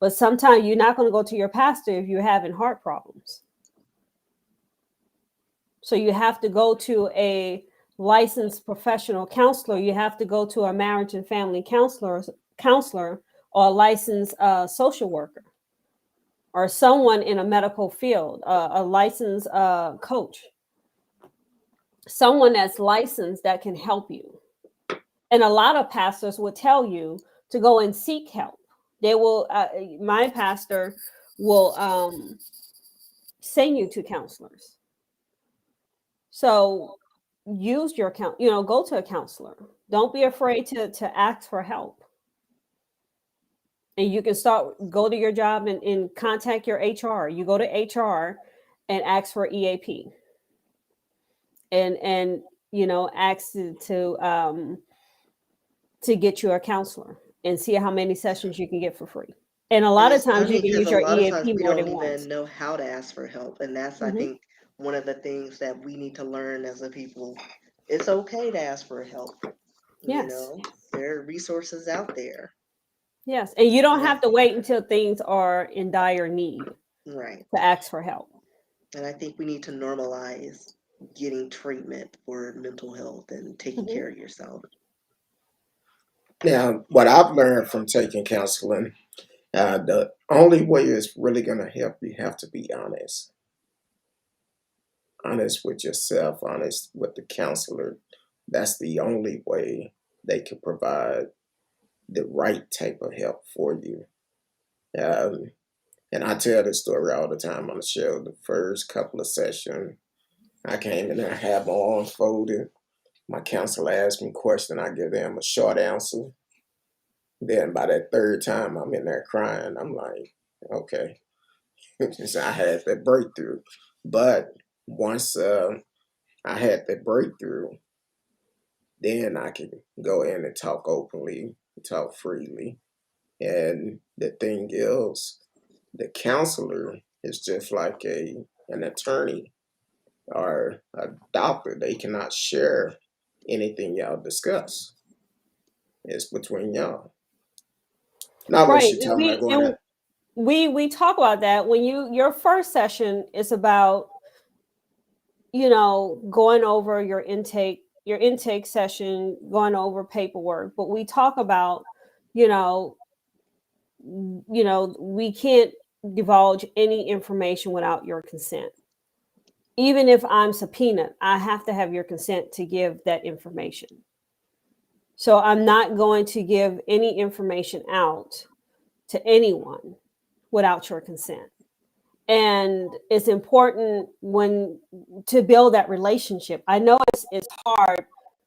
But sometimes you're not going to go to your pastor if you're having heart problems. So you have to go to a licensed professional counselor. You have to go to a marriage and family counselor or a licensed social worker or someone in a medical field, a licensed coach, someone that's licensed that can help you. And a lot of pastors will tell you to go and seek help. They will, my pastor will send you to counselors. So use your go to a counselor. Don't be afraid to ask for help. And you can go to your job and contact your HR. You go to HR and ask for EAP. And ask to get you a counselor and see how many sessions you can get for free. And a And lot of it's times you funny can because use a your lot of times EAP we more don't than once. even know how to ask for help. And that's, I think, one of the things that we need to learn as a people. It's okay to ask for help. Yes. There are resources out there. Yes. And you don't Yeah. have to wait until things are in dire need Right. to ask for help. And I think we need to normalize getting treatment for mental health and taking care of yourself. Now, what I've learned from taking counseling, the only way it's really going to help you have to be honest. Honest with yourself, honest with the counselor. That's the only way they can provide the right type of help for you. Um, and I tell this story all the time on the show. The first couple of sessions, I came in there, I had my arms folded. My counselor asked me a question, I give them a short answer. Then by that third time, I'm in there crying. I'm like, okay. So I had that breakthrough. But once I had that breakthrough, then I can go in and talk openly, talk freely. And the thing is, the counselor is just like an attorney or a doctor. They cannot share anything y'all discuss. It's between y'all. Not unless Right. you're talking about going out. We talk about that when your first session is about going over your intake session, going over paperwork, but we talk about you know we can't divulge any information without your consent. Even if I'm subpoenaed, I have to have your consent to give that information. So I'm not going to give any information out to anyone without your consent. And it's important to build that relationship. I know it's hard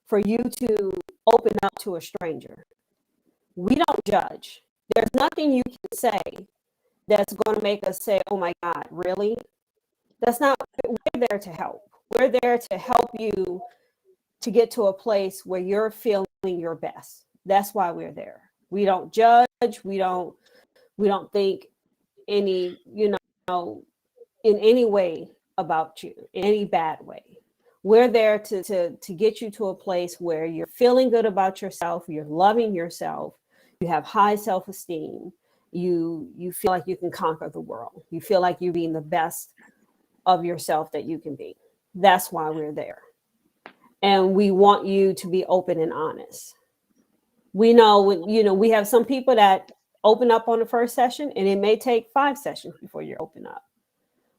for you to open up to a stranger. We don't judge. There's nothing you can say that's going to make us say, oh my God, really? That's not, we're there to help. We're there to help you to get to a place where you're feeling your best. That's why we're there. We don't judge. We don't think any, in any way about you, in any bad way. We're there to get you to a place where you're feeling good about yourself, you're loving yourself, you have high self-esteem, you feel like you can conquer the world. You feel like you're being the best of yourself that you can be. That's why we're there. And we want you to be open and honest. We know we have some people that open up on the first session and it may take 5 sessions before you open up.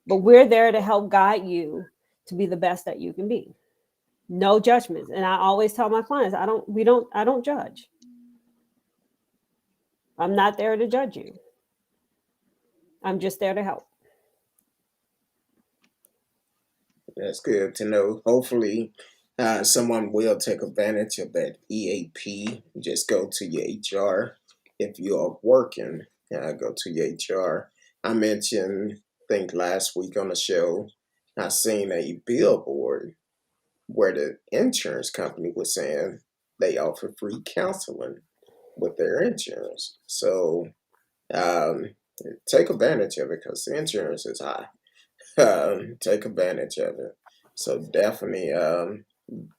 But we're there to help guide you to be the best that you can be. No judgments. And I always tell my clients, I don't judge. I'm not there to judge you. I'm just there to help. That's good to know. Hopefully, someone will take advantage of that EAP. Just go to your HR. If you are working, go to your HR. I mentioned, I think last week on the show, I seen a billboard where the insurance company was saying they offer free counseling with their insurance. So um, take advantage of it because the insurance is high. Take advantage of it. So definitely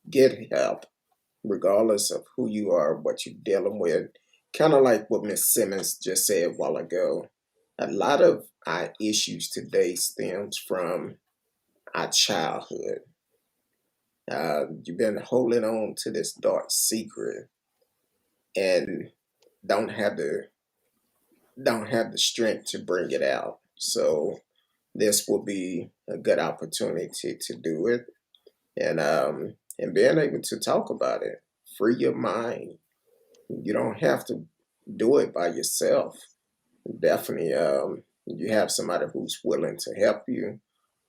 get help, regardless of who you are, what you're dealing with. Kind of like what Miss Simmons just said a while ago. A lot of our issues today stems from our childhood. You've been holding on to this dark secret and don't have the don't have the strength to bring it out. So this will be a good opportunity to do it, and being able to talk about it. Free your mind. You don't have to do it by yourself. Definitely, you have somebody who's willing to help you,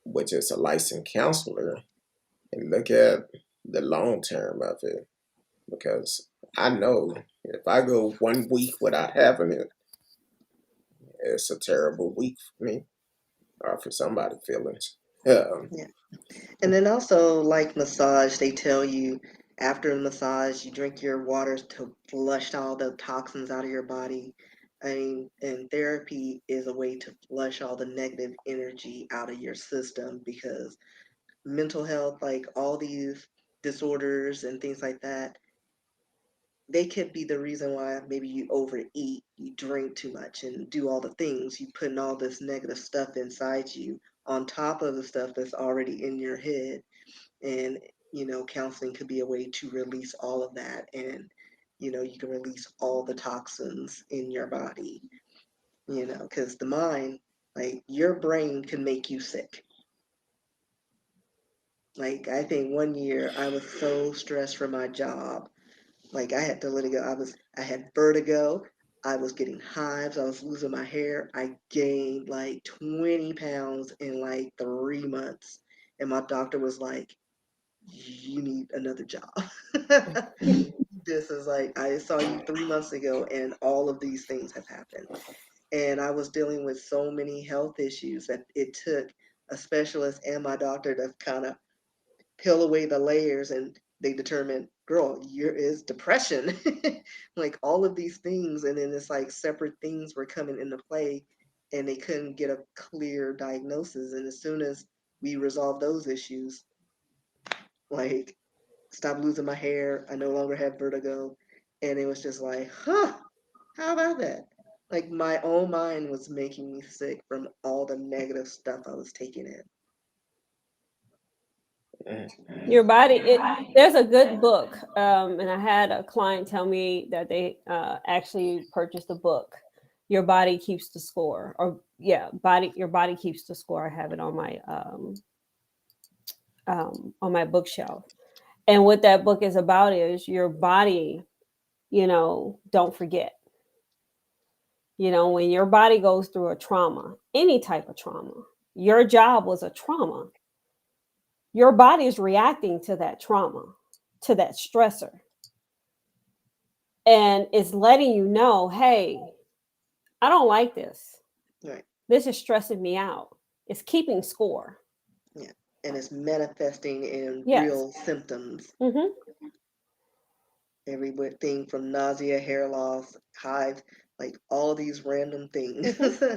which is a licensed counselor, and look at the long term of it. Because I know if I go 1 week without having it, it's a terrible week for me or for somebody feelings. Yeah. And then also, like massage, they tell you after a massage, you drink your water to flush all the toxins out of your body. I mean, and therapy is a way to flush all the negative energy out of your system because mental health, like all these disorders and things like that, they could be the reason why maybe you overeat, you drink too much, and do all the things. You putting all this negative stuff inside you on top of the stuff that's already in your head. And counseling could be a way to release all of that, and you can release all the toxins in your body. Because the mind, like your brain, can make you sick. Like I think one year I was so stressed for my job. Like I had to let it go. I had vertigo. I was getting hives. I was losing my hair. I gained like 20 pounds in like 3 months. And my doctor was like, you need another job. This is like, I saw you 3 months ago and all of these things have happened. And I was dealing with so many health issues that it took a specialist and my doctor to kind of peel away the layers, and they determined, girl, you're is depression. Like all of these things. And then it's like separate things were coming into play and they couldn't get a clear diagnosis. And as soon as we resolved those issues, like stopped losing my hair, I no longer had vertigo. And it was just like, huh, how about that? Like my own mind was making me sick from all the negative stuff I was taking in. Your body, there's a good book, and I had a client tell me that they actually purchased a book. Your body keeps the score, or yeah, your body keeps the score. I have it on my bookshelf. And what that book is about is your body, don't forget. When your body goes through a trauma, any type of trauma, your job was a trauma. Your body is reacting to that trauma, to that stressor. And it's letting you know, hey, I don't like this. Right. This is stressing me out. It's keeping score. Yeah. And it's manifesting in Yes. real symptoms. Mm-hmm. Everything from nausea, hair loss, hives, like all these random things. Mm-hmm.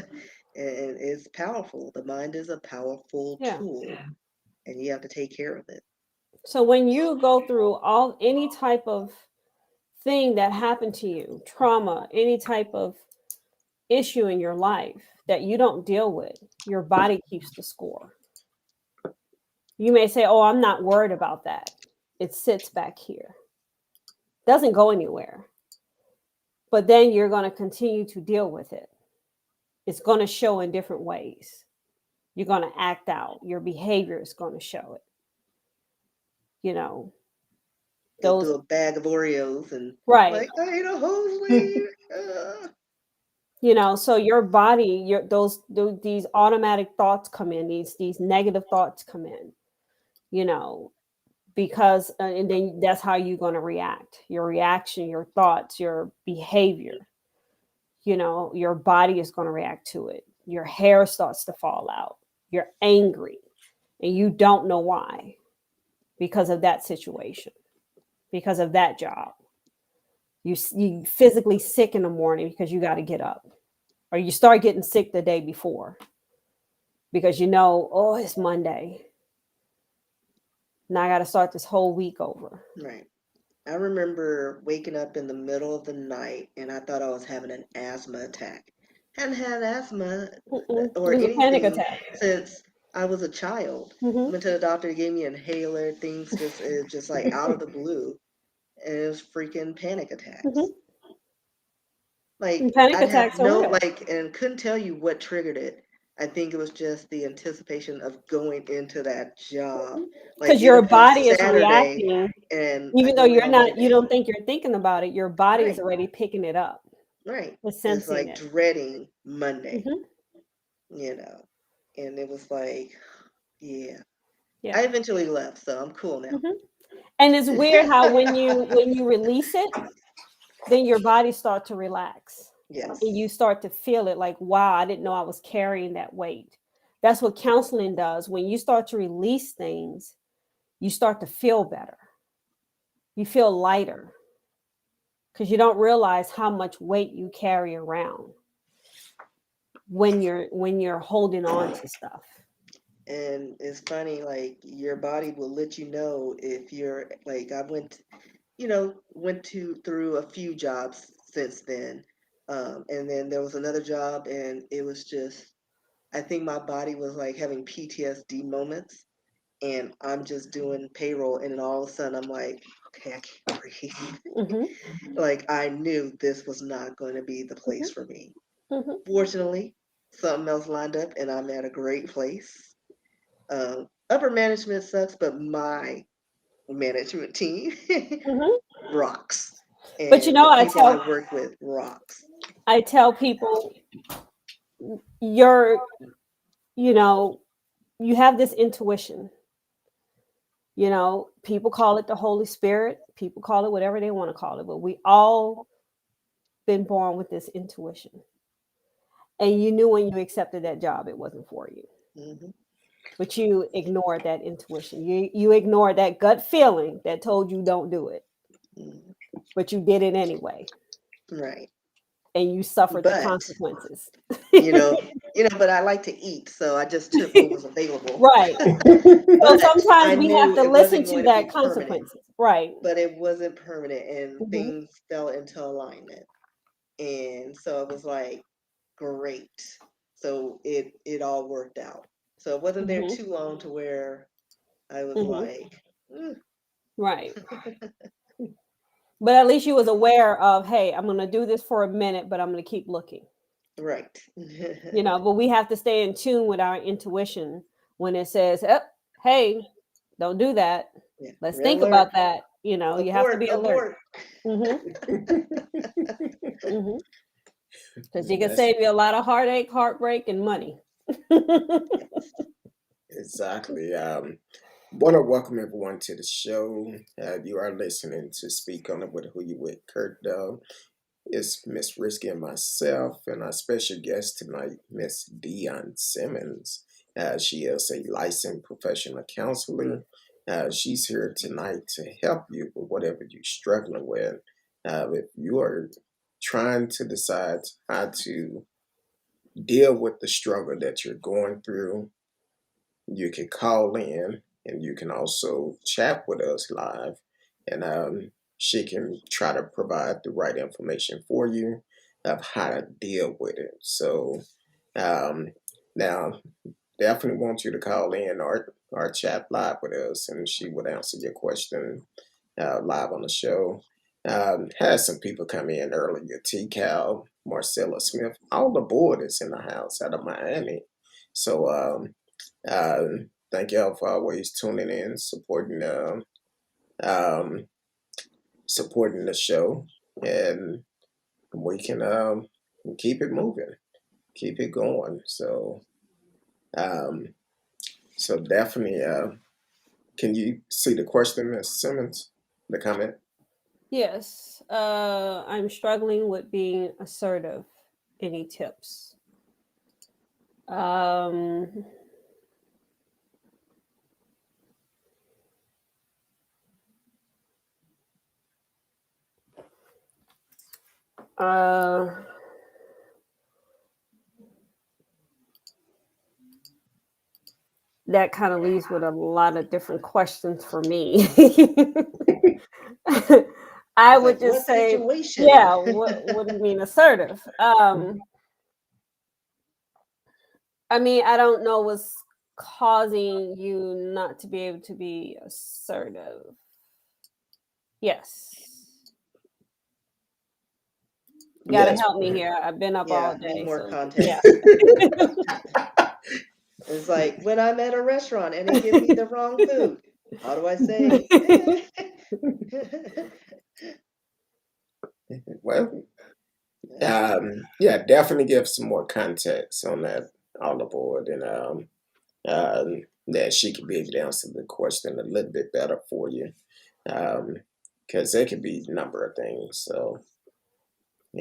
And it's powerful. The mind is a powerful Yeah. tool, and you have to take care of it. So when you go through any type of thing that happened to you, trauma, any type of issue in your life that you don't deal with, your body keeps the score. You may say, oh, I'm not worried about that. It sits back here, doesn't go anywhere. But then you're going to continue to deal with it. It's going to show in different ways. You're going to act out. Your behavior is going to show it. You know, Go those, through a bag of Oreos and right. like, I ate a whole sleeve. So your body, these automatic thoughts come in, these negative thoughts come in, because and then that's how you're going to react. Your reaction, your thoughts, your behavior, your body is going to react to it. Your hair starts to fall out. You're angry and you don't know why, because of that situation, because of that job. You physically sick in the morning because you got to get up, or you start getting sick the day before because oh, it's Monday. Now I got to start this whole week over. Right. I remember waking up in the middle of the night and I thought I was having an asthma attack. Hadn't had asthma Mm-mm. or It was a panic anything attack. since I was a child. Mm-hmm. Went to the doctor, he gave me an inhaler, things just like out of the blue. And it was freaking panic Mm-hmm. attacks. And Like panic I have attacks are no real. like and couldn't tell you what triggered it. I think it was just the anticipation of going into that job. Like Because it your had been body is Saturday reacting, and I even though go in you're on not, you Monday. don't think you're thinking about it, your body is Right, already picking it up. right. It's It's sensing like it. dreading Monday, Hmm. you know. And it was like, yeah. Yeah. I eventually left, so I'm cool now. Hmm. And it's weird how when you release it, then your body start to relax, and you Yes. start to feel it like, wow, I didn't know I was carrying that weight. That's what counseling does. When you start to release things, you start to feel better. You feel lighter because you don't realize how much weight you carry around when you're holding on to stuff. And it's funny, like your body will let you know if you're like I went, went to through a few jobs since then. And then there was another job and it was just I think my body was like having PTSD moments and I'm just doing payroll and then all of a sudden I'm like, okay, I can't breathe. Hmm. Like I knew this was not going to be the place Hmm. for me. Hmm. Fortunately, something else lined up and I'm at a great place. Upper management sucks, but my management team Hmm. rocks. But And the I people I tell work with rocks. I tell people, you're you know you have this intuition. People call it the Holy Spirit, people call it whatever they want to call it, but we all been born with this intuition. And you knew when you accepted that job it wasn't for you. Hmm. But you ignored that intuition. You ignored that gut feeling that told you don't do it. Hmm. But you did it anyway. Right. And you suffered the But, consequences. you know, but I like to eat, so I just took what was available. Right. So But sometimes I we have knew to it listen wasn't to going to be that permanent. consequences. Right. But it wasn't permanent and Hmm. things fell into alignment. And so it was like, great. So it all worked out. So it wasn't there Hmm. too long to where I was Hmm. like, "Mm." Right. But at least you was aware of, hey, I'm going to do this for a minute, but I'm going to keep looking. Right. But we have to stay in tune with our intuition when it says, oh, hey, don't do that. Yeah. Let's Red think about alert. that. You have to Abort. be alert. Abort. Mm-hmm. Mm-hmm. Because you can That's save you a lot of heartache, heartbreak, and money. Yes. exactly. Want to welcome everyone to the show. You are listening to Speak On It with Who You With, Curtdog. It's Miss Rskee and myself, and our special guest tonight, Miss Dione Simmons. She is a licensed professional counselor. She's here tonight to help you with whatever you're struggling with. If you are trying to decide how to deal with the struggle that you're going through, you can call in and you can also chat with us live. And she can try to provide the right information for you of how to deal with it. So um, now, definitely want you to call in or chat live with us, and she would answer your question live on the show. Had some people come in earlier. T. Cal, Marcella Smith, all the board is in the house out of Miami. So thank y'all for always tuning in, um, supporting the show, and we can keep it moving, keep it going. Um, so definitely, can you see the question, Ms. Simmons? The comment? Yes. I'm struggling with being assertive. Any tips? Um, uh, that kind of leaves with a lot of different questions for me. I It's would like, just what say, situation? yeah, what do you mean assertive? I mean, I don't know what's causing you not to be able to be assertive. Yes. Gotta Yes. help me here. I've been up all Yeah, need day, more so yeah. context. It's like when I'm at a restaurant and they give me the wrong food. How do I say? Well, yeah, definitely give some more context on that all aboard, and that she could be able to answer the question a little bit better for you, because there could be a number of things. So,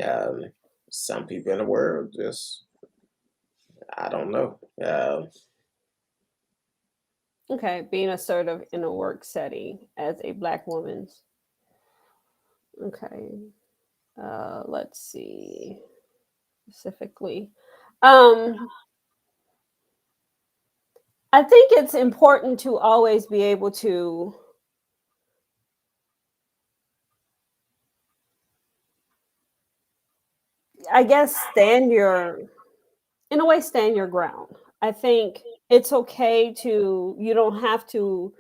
um, some people in the world just, I don't know. Okay, being assertive in a work setting as a Black woman. Okay. Let's see specifically. I think it's important to always be able to I guess stand your in a way stand your ground. I think it's okay to you don't have to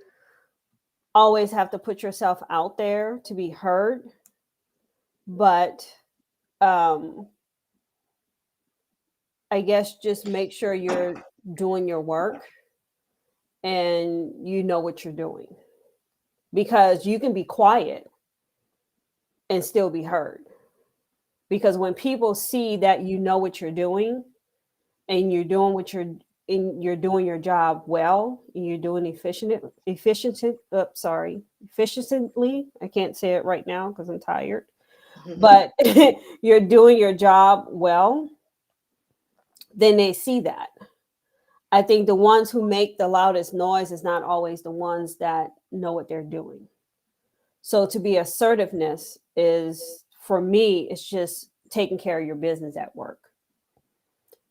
always have to put yourself out there to be heard, but um I guess just make sure you're doing your work and you know what you're doing because you can be quiet and still be heard. Because when people see that you know what you're doing and you're doing what you're doing your job well and you're doing efficiently. I can't say it right now because I'm tired. But you're doing your job well, then they see that. I think the ones who make the loudest noise is not always the ones that know what they're doing. So to be assertiveness is for me, it's just taking care of your business at work.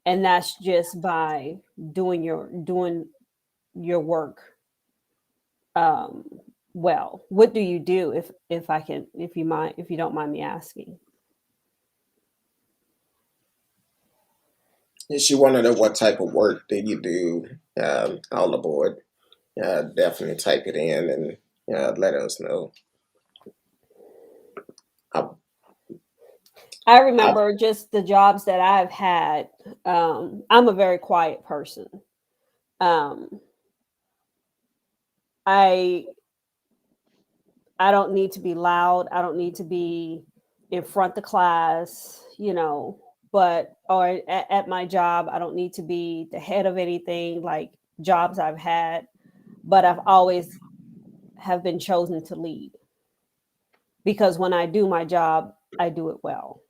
And that's just by doing your work um well. What do you do if you don't mind me asking? If she want to know what type of work that you do, all aboard, definitely type it in and let us know. I, I I, remember just the jobs that I've had. I'm a very quiet person. Um, I I don't need to be loud. I don't need to be in front of class, but or at my job, I don't need to be the head of anything like jobs I've had, but I've always have been chosen to lead because when I do my job, I do it well.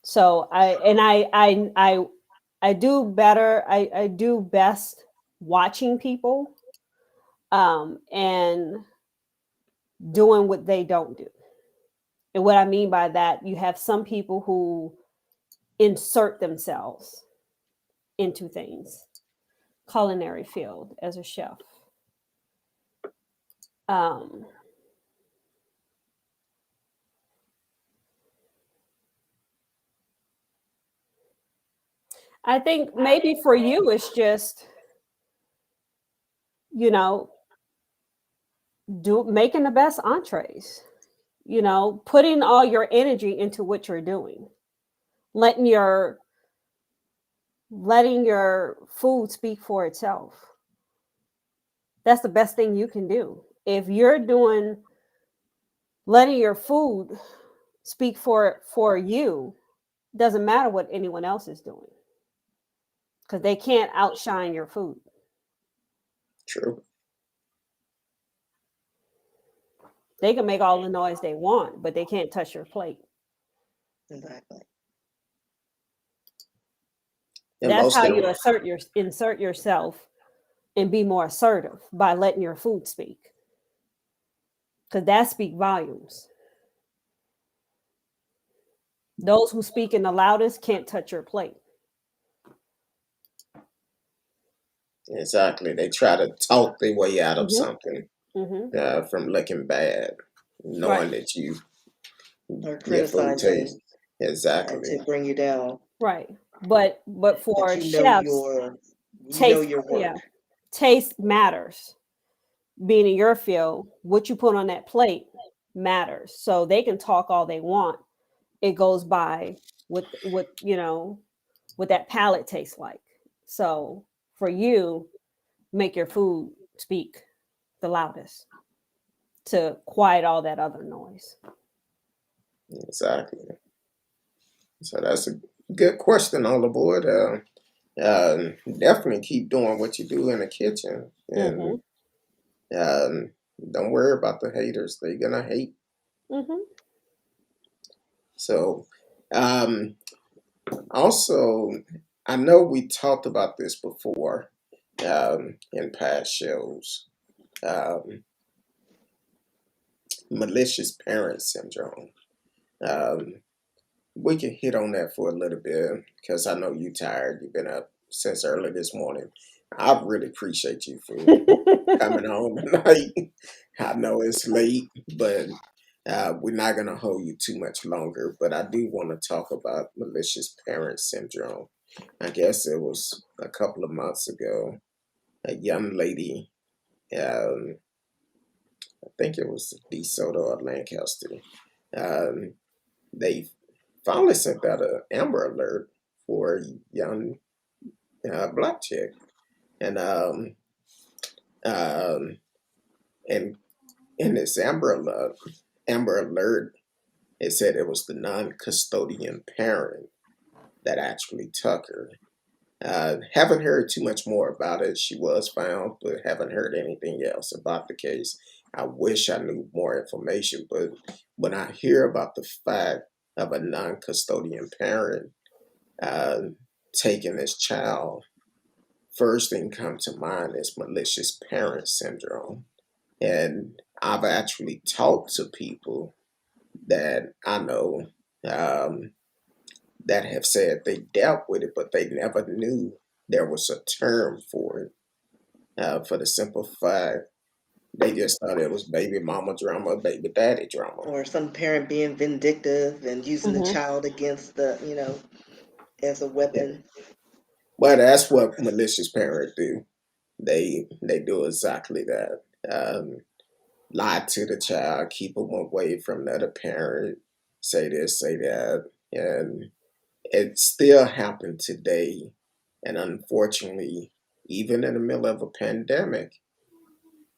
So I do better. I do best watching people and doing what they don't do. And what I mean by that, you have some people who insert themselves into things, culinary field as a chef. Um, I think maybe for you, it's just, you know, do making the best entrees, putting all your energy into what you're doing, letting your letting your food speak for itself. That's the best thing you can do. If you're doing letting your food speak for you, doesn't matter what anyone else is doing because they can't outshine your food. true. They can make all the noise they want, but they can't touch your plate. Exactly. And That's most how of you them, insert yourself and be more assertive by letting your food speak. Because that speak volumes. Those who speak in the loudest can't touch your plate. exactly, they try to talk their way out of Hmm. something Hmm. from looking bad, Right. knowing that Or your food criticizing tastes exactly. to bring you down. Right. but That for chefs, you know taste, your yeah, work. taste matters. Being in your field, what you put on that plate matters. So they can talk all they want. It goes by what that palate tastes like. So for you, make your food speak the loudest to quiet all that other noise. Exactly. So that's a good question on the board. Definitely keep doing what you do in the kitchen, and Mm-hmm. um, don't worry about the haters. They're gonna hate. Mm-hmm. So, um, also, I know we talked about this before in past shows. Um, Malicious parent syndrome. Um, we can hit on that for a little bit because I know you tired. You've been up since early this morning. I really appreciate you for coming on tonight. I know it's late, but we're not going to hold you too much longer. But I do want to talk about malicious parent syndrome. I guess it was a couple of months ago. A young lady, um, I think it was DeSoto or Lancaster, um, they finally sent out an Amber Alert for a young black chick. And um, and in this Amber Alert, it said it was the non-custodian parent that actually took her. Haven't heard too much more about it. She was found, but haven't heard anything else about the case. I wish I knew more information, but when I hear about the fact of a non-custodian parent uh, taking this child, first thing come to mind is malicious parent syndrome. And I've actually talked to people that I know um, that have said they dealt with it, but they never knew there was a term for it. For the simple fact, they just thought it was baby mama drama, baby daddy drama. Or some parent being vindictive and using the Mm-hmm. child against as a Yeah. weapon. But that's what malicious parents do. They do exactly that. Lie to the child, keep them away from the other parent, say this, say that, and it still happened today. And unfortunately, even in the middle of a pandemic,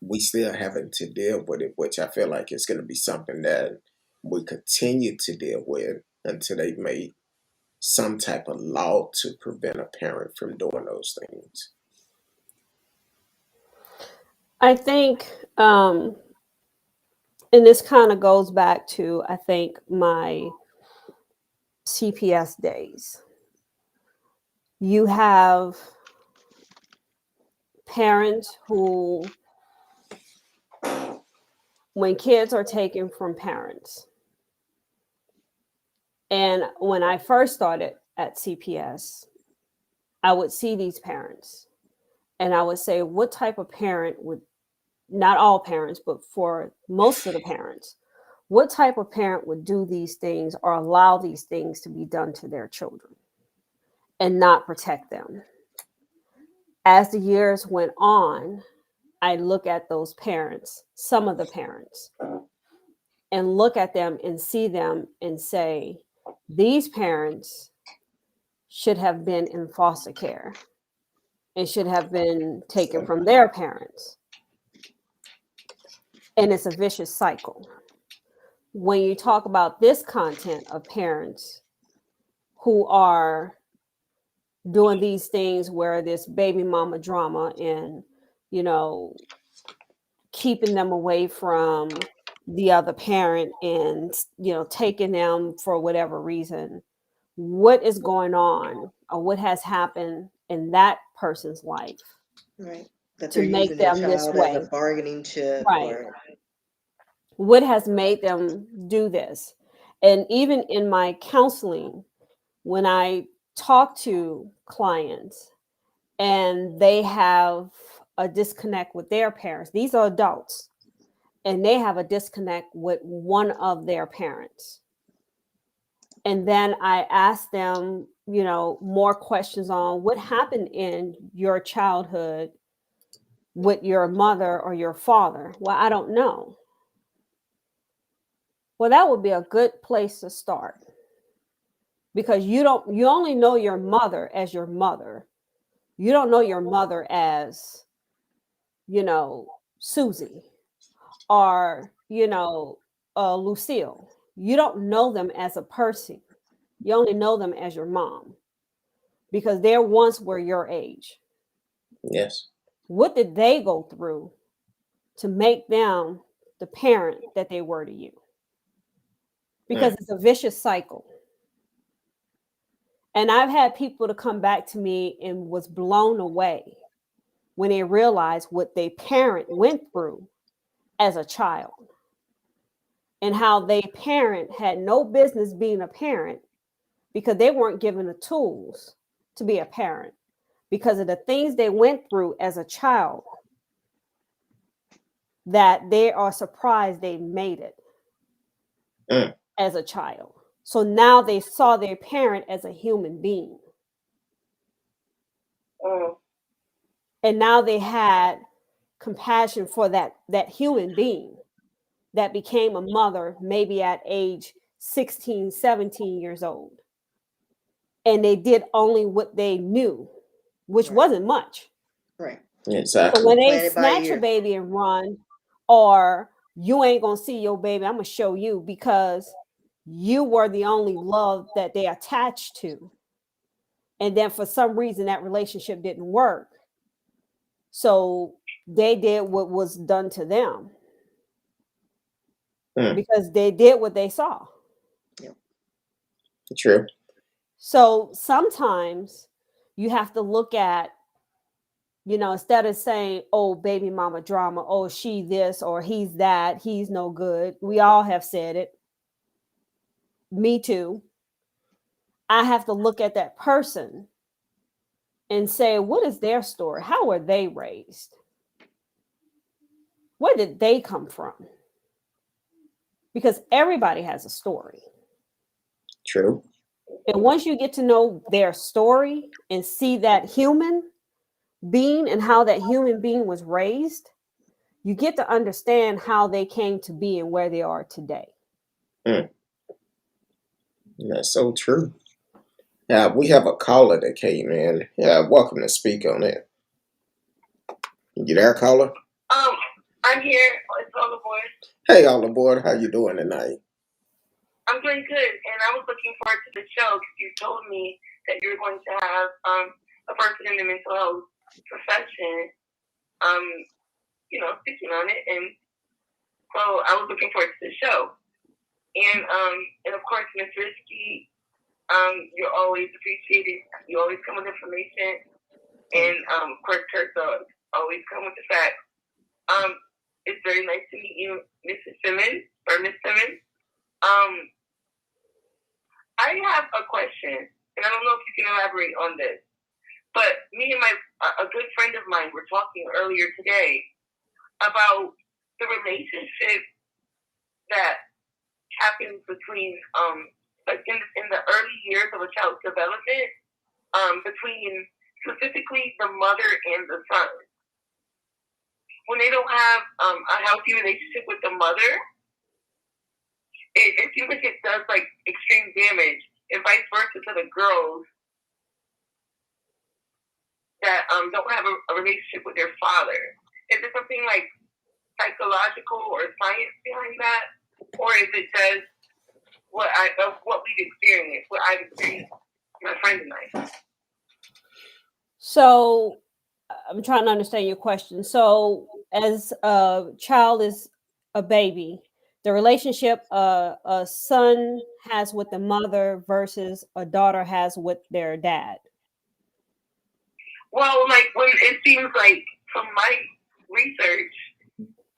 we still having to deal with it, which I feel like it's going to be something that we continue to deal with until they make some type of law to prevent a parent from doing those things. I think, and this kind of goes back to, I think, my CPS days. You have parents who, when kids are taken from parents, and when I first started at CPS, I would see these parents and I would say, what type of parent would, not all parents, but for most of the parents, what type of parent would do these things or allow these things to be done to their children and not protect them? As the years went on, I look at those parents, some of the parents, and look at them and see them and say, these parents should have been in foster care and should have been taken from their parents. And it's a vicious cycle. When you talk about this content of parents who are doing these things where this baby mama drama and, you know, keeping them away from the other parent and, taking them for whatever reason, what is going on or what has happened in that person's life Right. That to they're make using the them this child as a way? bargaining chip Right. or What has made them do this? And even in my counseling, when I talk to clients and they have a disconnect with their parents, these are adults, and they have a disconnect with one of their parents. And then I asked them, more questions on what happened in your childhood with your mother or your father. Well, I don't know. Well, that would be a good place to start, because you only know your mother as your mother. You don't know your mother as, Susie or, Lucille. You don't know them as a person. You only know them as your mom, because they once were your age. Yes. What did they go through to make them the parent that they were to you? Because it's a vicious cycle. And I've had people to come back to me and was blown away when they realized what their parent went through as a child, and how their parent had no business being a parent because they weren't given the tools to be a parent because of the things they went through as a child, that they are surprised they made it as a child. So now they saw their parent as a human being. And now they had compassion for that human being that became a mother maybe at age 16, 17 years old. And they did only what they knew, which wasn't much. Right. Exactly. So when they Playing it by snatch a ear. baby and run, or you ain't gonna see your baby, I'm gonna show you, because you were the only love that they attached to. And then for some reason that relationship didn't work. So they did what was done to them because they did what they saw. Yep. True. So sometimes you have to look at, instead of saying, oh, baby mama drama, oh, she this or he's that, he's no good. We all have said it. Me too. I have to look at that person and say, what is their story? How were they raised? Where did they come from? Because everybody has a story. True. And once you get to know their story and see that human being and how that human being was raised, you get to understand how they came to be and where they are today. That's so true. Yeah, we have a caller that came in. Yeah, welcome to speak on it. You there, caller? I'm here. It's all aboard. Hey, all aboard. How you doing tonight? I'm doing good, and I was looking forward to the show because you told me that you were going to have a person in the mental health profession, speaking on it, and so I was looking forward to the show. And of course, Miss Rskee, you're always appreciated. You always come with information, and of course, Curtdog always come with the facts. It's very nice to meet you, Mrs. Simmons, or Miss Simmons. I have a question, and I don't know if you can elaborate on this, but me and a good friend of mine were talking earlier today about the relationship that happens between, like in the early years of a child's development, between specifically the mother and the son. When they don't have a healthy relationship with the mother, it seems like it does like extreme damage, and vice versa to the girls that don't have a relationship with their father. Is there something like psychological or science behind that, or is it just what we've experienced, what I've experienced, my friend and I? So I'm trying to understand your question. So as a child is a baby, the relationship a son has with the mother versus a daughter has with their dad. Well, like when it seems like from my research,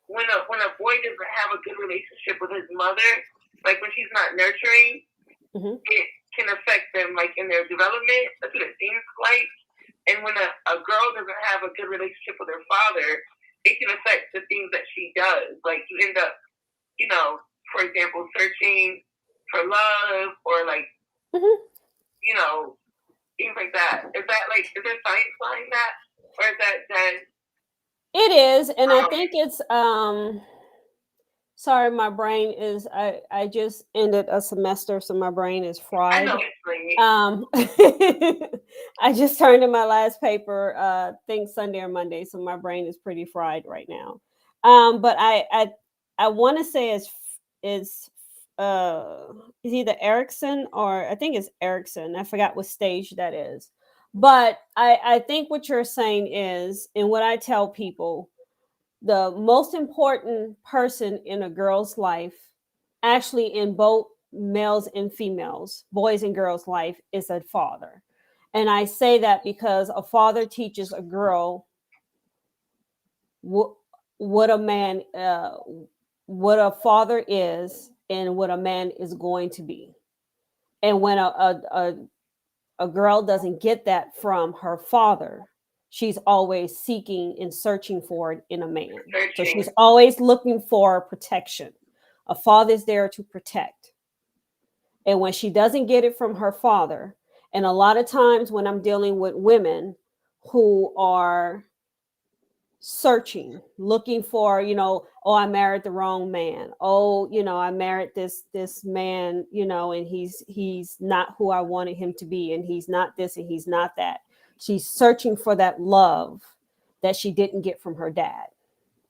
when a boy doesn't have a good relationship with his mother, like when she's not nurturing, it can affect them like in their development. That's what it seems like. And when a girl doesn't have a good relationship with her father, it can affect the things that she does. Like you end up, for example, searching for love or like Mm-hmm. You know, things like that. Is there science behind that, or is that It is, and I think it's sorry, my brain is I just ended a semester, so my brain is I know fried. it's late. I just turned in my last paper, I think Sunday or Monday, so my brain is pretty fried right now. But I want to say is is either Erickson or I think it's Erickson. I forgot what stage that is. But I think what you're saying is, and what I tell people, the most important person in a girl's life, actually in both males and females, boys and girls' life, is a father. And I say that because a father teaches a girl what, what a man, what a father is, and what a man is going to be. And when a girl doesn't get that from her father, she's always seeking and searching for it in a man. So she's always looking for protection. A father's there to protect. And when she doesn't get it from her father, and a lot of times when I'm dealing with women who are searching, looking for, oh, I married the wrong man. Oh, I married this man, and he's not who I wanted him to be, and he's not this and he's not that. She's searching for that love that she didn't get from her dad.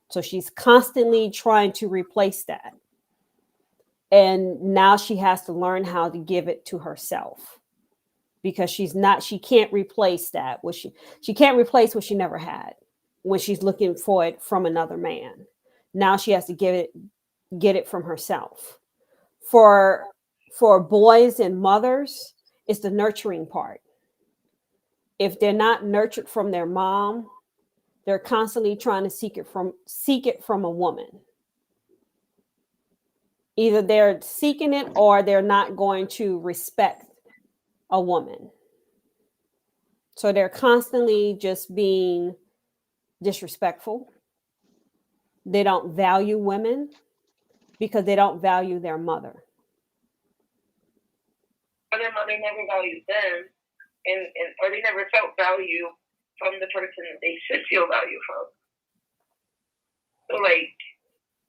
So she's constantly trying to replace that. And now she has to learn how to give it to herself, because she can't replace that. She can't replace what she never had when she's looking for it from another man. Now she has to get it from herself. For boys and mothers, it's the nurturing part. If they're not nurtured from their mom, they're constantly trying to seek it from a woman. Either they're seeking it or they're not going to respect a woman. So they're constantly just being disrespectful. They don't value women because they don't value their mother. Or their mother never valued them, or they never felt value from the person that they should feel value from. So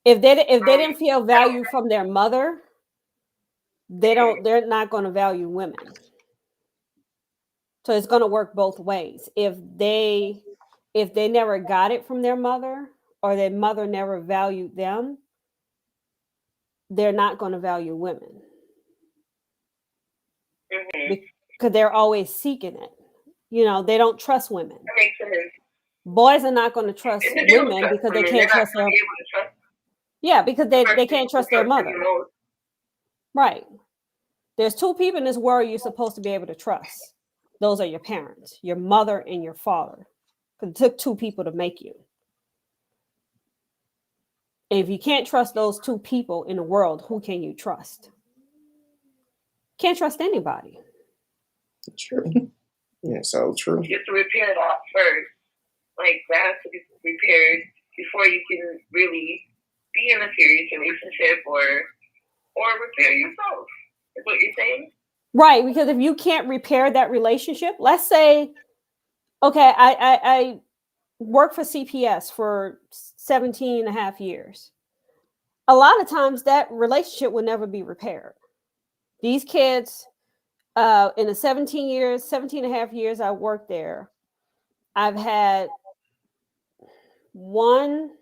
if they didn't feel value from their mother, they're not going to value women. So it's going to work both ways. If they never got it from their mother, or their mother never valued them, they're not going to value women. Mm-hmm. Because they're always seeking it. They don't trust women. That makes sense. Boys are not going to trust women because they can't trust their. Yeah, because they can't trust their mother. Right. There's two people in this world you're supposed to be able to trust. Those are your parents, your mother and your father. Because it took two people to make you. And if you can't trust those two people in the world, who can you trust? Can't trust anybody. True. Yeah, so true. You have to repair that first. That has to be repaired before you can really be in a serious relationship or repair yourself. Is what you're saying? Right, because if you can't repair that relationship, let's say, okay, I worked for CPS for 17 and a half years. A lot of times that relationship will never be repaired. These kids, in the 17 and a half years I worked there, I've had one,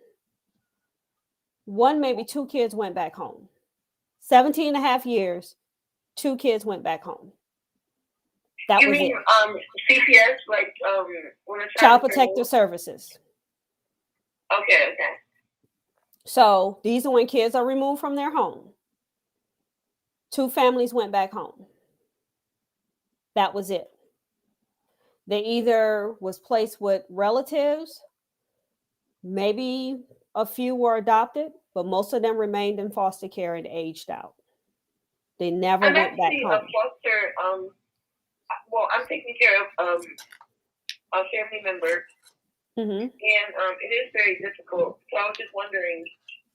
maybe two kids went back home. 17 and a half years, two kids went back home. That you was mean it. CPS, Child Protective Services. Okay. So these are when kids are removed from their home. Two families went back home. That was it. They either was placed with relatives, maybe a few were adopted, but most of them remained in foster care and aged out. They never went back home. I'm taking care of a family member, and it is very difficult. So I was just wondering,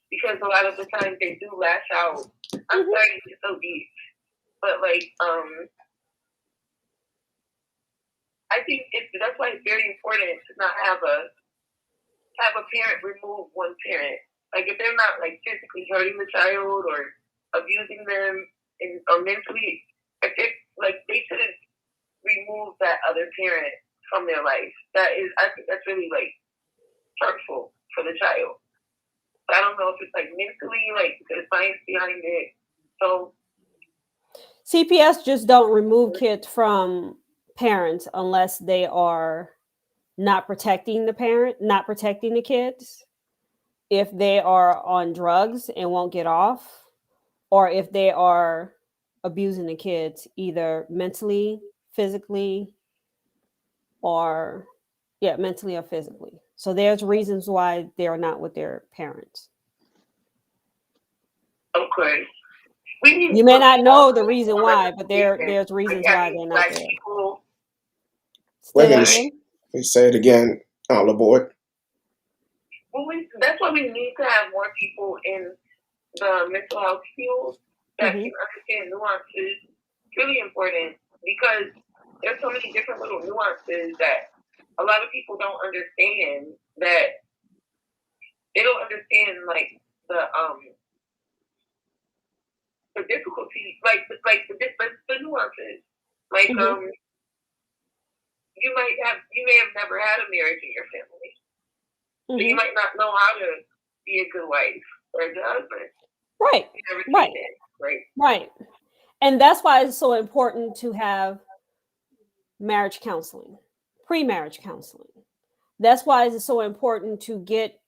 because a lot of the times they do lash out. I'm sorry to get so deep, but I think that's why it's very important to not have a parent remove one parent. Like if they're not like physically hurting the child or abusing them or mentally, if they they shouldn't remove that other parent from their life. I think that's really like hurtful for the child. I don't know if it's like mentally, like the science behind it. So CPS just don't remove kids from parents unless they are not protecting the parent, not protecting the kids. If they are on drugs and won't get off, or if they are abusing the kids either mentally, physically, or mentally or physically. So there's reasons why they're not with their parents. okay. You may not know the reason why, but there's reasons why they're not there. People, Say that again. Say it again, all aboard. Well, that's why we need to have more people in the mental health field that can understand nuances. It's really important because there's so many different little nuances that a lot of people don't understand. That they don't understand, like the difficulties, like the nuances. Like you may have never had a marriage in your family, so you might not know how to be a good wife or a good husband. Right. Right. And that's why it's so important to have marriage counseling, pre-marriage counseling. That's why it's so important to get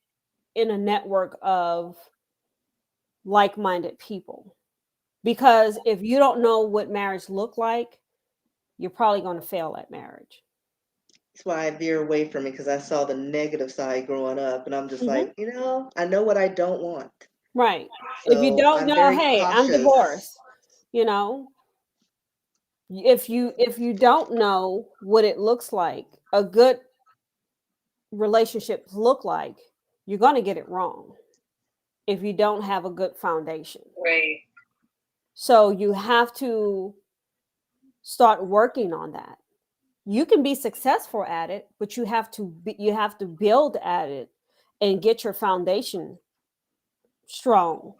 in a network of like-minded people. Because if you don't know what marriage look like, you're probably going to fail at marriage. That's why I veer away from it, because I saw the negative side growing up, and I'm just like, I know what I don't want. Right. So if you don't know, hey, cautious. I'm divorced. If you don't know what it looks like, a good relationship look like, you're going to get it wrong if you don't have a good foundation. Right. So you have to start working on that. You can be successful at it, but you have to build at it and get your foundation strong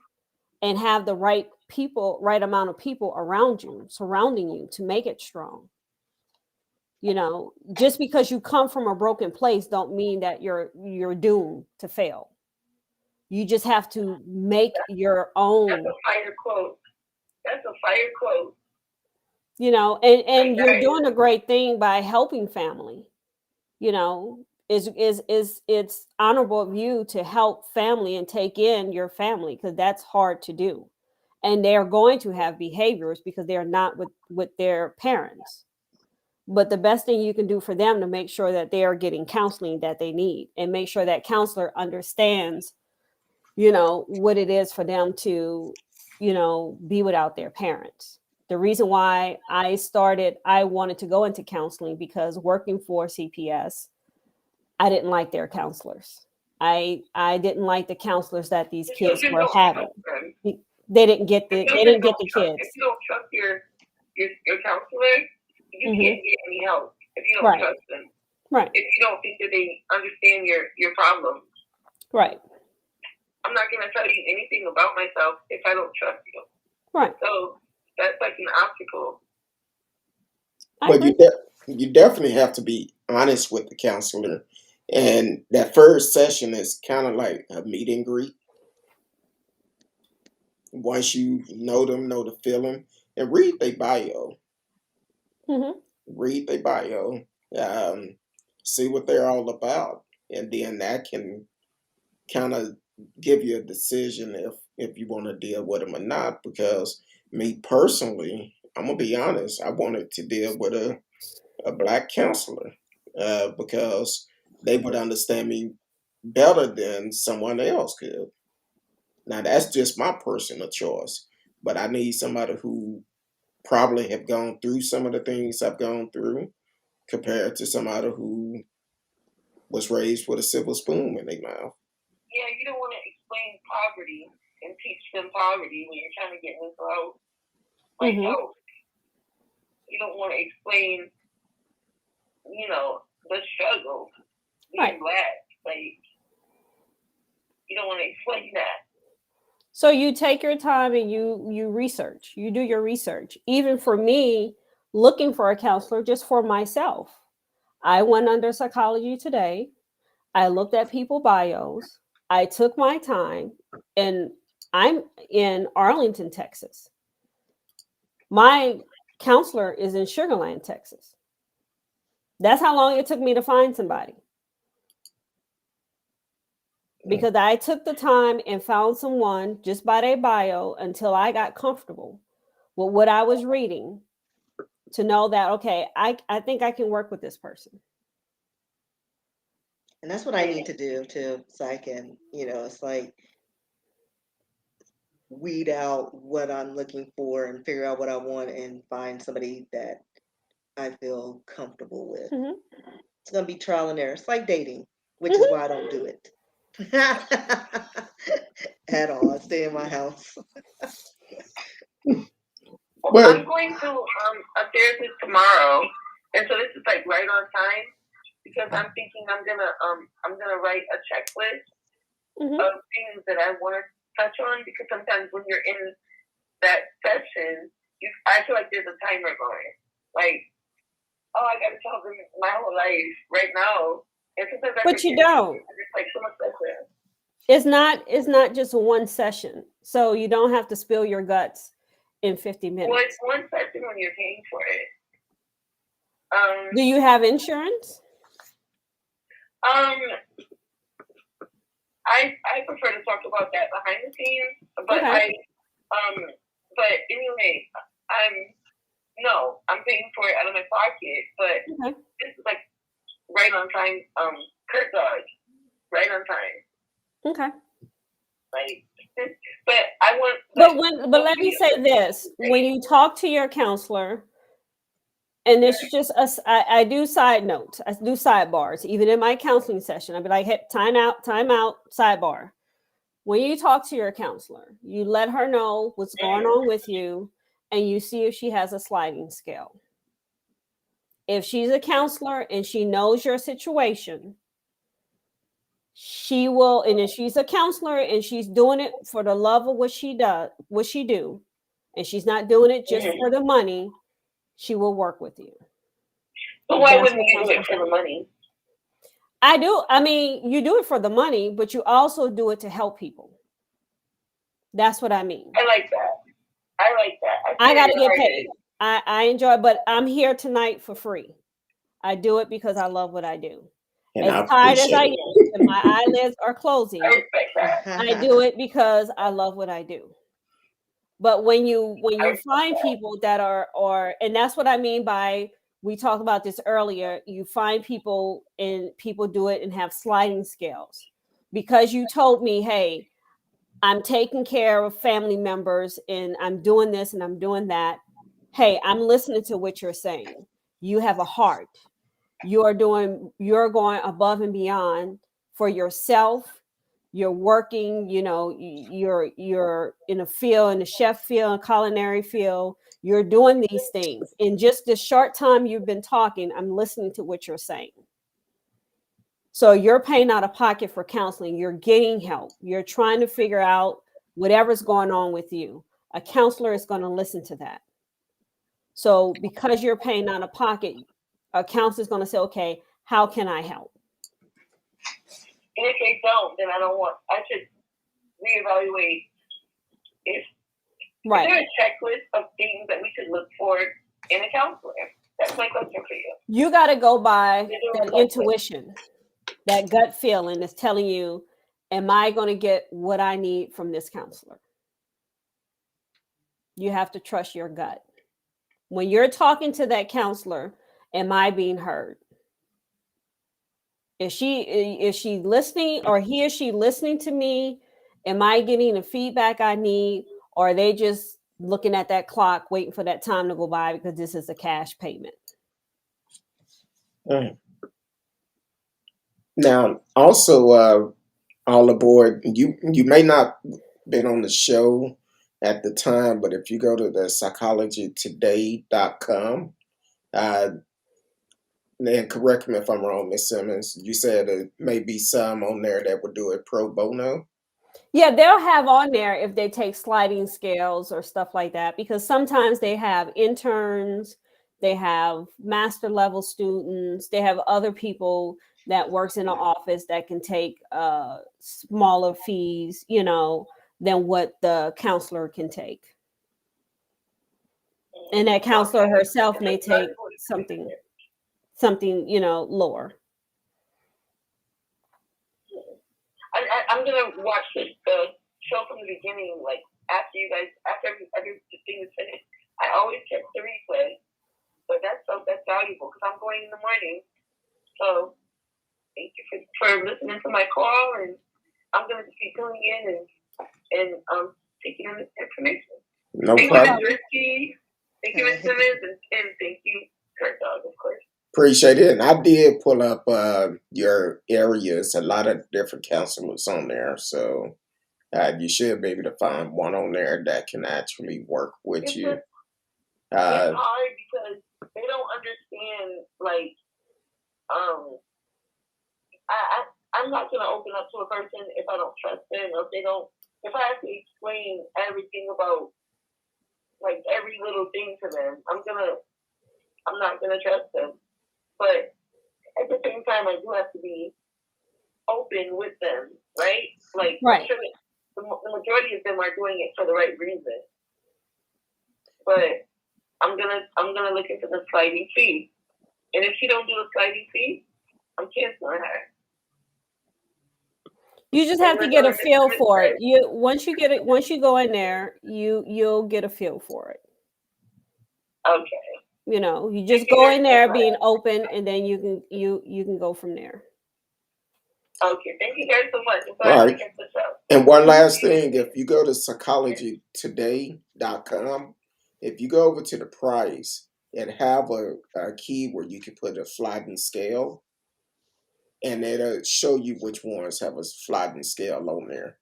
and have the right amount of people around you, surrounding you, to make it strong. Just because you come from a broken place don't mean that you're doomed to fail. You just have to make your own. That's a fire quote. And you're doing a great thing by helping family. It's honorable of you to help family and take in your family, because that's hard to do. And they're going to have behaviors because they're not with their parents. But the best thing you can do for them to make sure that they are getting counseling that they need, and make sure that counselor understands, what it is for them to, be without their parents. The reason why I wanted to go into counseling, because working for CPS, I didn't like their counselors. I didn't like the counselors that these kids were having. They didn't get the kids. If you don't trust your counselor, you can't get any help if you don't trust them. Right. If you don't think that they understand your problems. Right. I'm not going to tell you anything about myself if I don't trust you. Right. So that's like an obstacle. But you definitely have to be honest with the counselor. And that first session is kind of like a meet and greet. Once you know them, know the feeling, and read their bio. Read their bio. See what they're all about. And then that can kind of give you a decision if you want to deal with them or not. Because me personally, I'm going to be honest, I wanted to deal with a black counselor because they would understand me better than someone else could. Now, that's just my personal choice, but I need somebody who probably have gone through some of the things I've gone through, compared to somebody who was raised with a silver spoon in their mouth. Yeah, you don't want to explain poverty and teach them poverty when you're trying to get mental health. You don't want to explain the struggle being Right. Black. Like, you don't want to explain that. So you take your time and you research. You do your research. Even for me, looking for a counselor just for myself. I went under Psychology Today. I looked at people bios. I took my time, and I'm in Arlington, Texas. My counselor is in Sugar Land, Texas. That's how long it took me to find somebody. Because I took the time and found someone just by their bio until I got comfortable with what I was reading to know that, okay, I think I can work with this person. And that's what I need to do too, so I can, it's like weed out what I'm looking for and figure out what I want and find somebody that I feel comfortable with. Mhm. It's going to be trial and error. It's like dating, which is why I don't do it at all. I stay in my house. Well, I'm going to a therapist tomorrow, and so this is like right on time because I'm thinking I'm gonna write a checklist of things that I want to touch on, because sometimes when you're in that session, I feel like there's a timer going. Like, oh, I got to tell them my whole life right now, and sometimes But you don't. It's like so much better. It's not just one session, so you don't have to spill your guts in 50 minutes. Well, it's one session when you're paying for it. Do you have insurance? I prefer to talk about that behind the scenes, but Okay. but anyway, I'm paying for it out of my pocket, but this is like right on time. Curtdog, right on time. Okay. Like, but I want. But let me say this: when you talk to your counselor, and it's just us, I do side notes, I do sidebars, even in my counseling session. I'd be like, hey, time out, sidebar. When you talk to your counselor, you let her know what's going on with you, and you see if she has a sliding scale. If she's a counselor and she knows your situation, she will, and if she's a counselor and she's doing it for the love of what she do, and she's not doing it just for the money, she will work with you. But why wouldn't you do it for the money? I do. I mean, you do it for the money, but you also do it to help people. That's what I mean. I like that. I got to get paid. I enjoy it, but I'm here tonight for free. I do it because I love what I do. And as tired as I am, and my eyelids are closing, I do it because I love what I do. But when you find people that are, and that's what I mean by, we talked about this earlier, you find people and people do it and have sliding scales. Because you told me, hey, I'm taking care of family members and I'm doing this and I'm doing that. Hey, I'm listening to what you're saying. You have a heart. You're going above and beyond for yourself. You're working, you're in a field, in the chef field, culinary field. You're doing these things. In just the short time you've been talking, I'm listening to what you're saying. So you're paying out of pocket for counseling. You're getting help. You're trying to figure out whatever's going on with you. A counselor is going to listen to that. So because you're paying out of pocket, a counselor is going to say, okay, how can I help? And if they don't, then I should reevaluate if Right. Is there a checklist of things that we should look for in a counselor? That's my question for you. You got to go by that intuition, that gut feeling that's telling you, am I going to get what I need from this counselor? You have to trust your gut. When you're talking to that counselor, am I being heard? Is she listening, or he or she listening to me? Am I getting the feedback I need? Or are they just looking at that clock, waiting for that time to go by because this is a cash payment? Now, also, all aboard, you may not been on the show at the time, but if you go to the psychologytoday.com, And correct me if I'm wrong, Miss Simmons. You said there may be some on there that would do it pro bono. Yeah, they'll have on there if they take sliding scales or stuff like that, because sometimes they have interns, they have master level students, they have other people that works in the office that can take smaller fees, than what the counselor can take. And that counselor herself may take something, lower. I'm gonna watch the show from the beginning, like after everything is finished. I always check the replay, but that's valuable because I'm going in the morning. So thank you for listening to my call, and I'm gonna just be tuning in and taking in this information. No thank problem. you, Rskee. Thank you, Ms. Simmons, and thank you, Curtdog, of course. Appreciate it. And I did pull up your areas, a lot of different counselors on there. So you should be able to find one on there that can actually work with you. It's hard because they don't understand, like, I'm not going to open up to a person if I don't trust them, or if I have to explain everything about, like, every little thing to them, I'm not going to trust them. But at the same time, I do have to be open with them, right? Like, right. Sure, the majority of them are doing it for the right reason. But I'm gonna look into the sliding fee, and if she don't do a sliding fee, I'm canceling her. You just have to get a feel for it. Once you go in there, you'll get a feel for it. Okay. You just go in there being open, and then you can go from there. Okay, thank you guys so much. All right. And one last thing, if you go to psychologytoday.com, if you go over to the price and have a key where you can put a sliding scale, and it'll show you which ones have a sliding scale on there.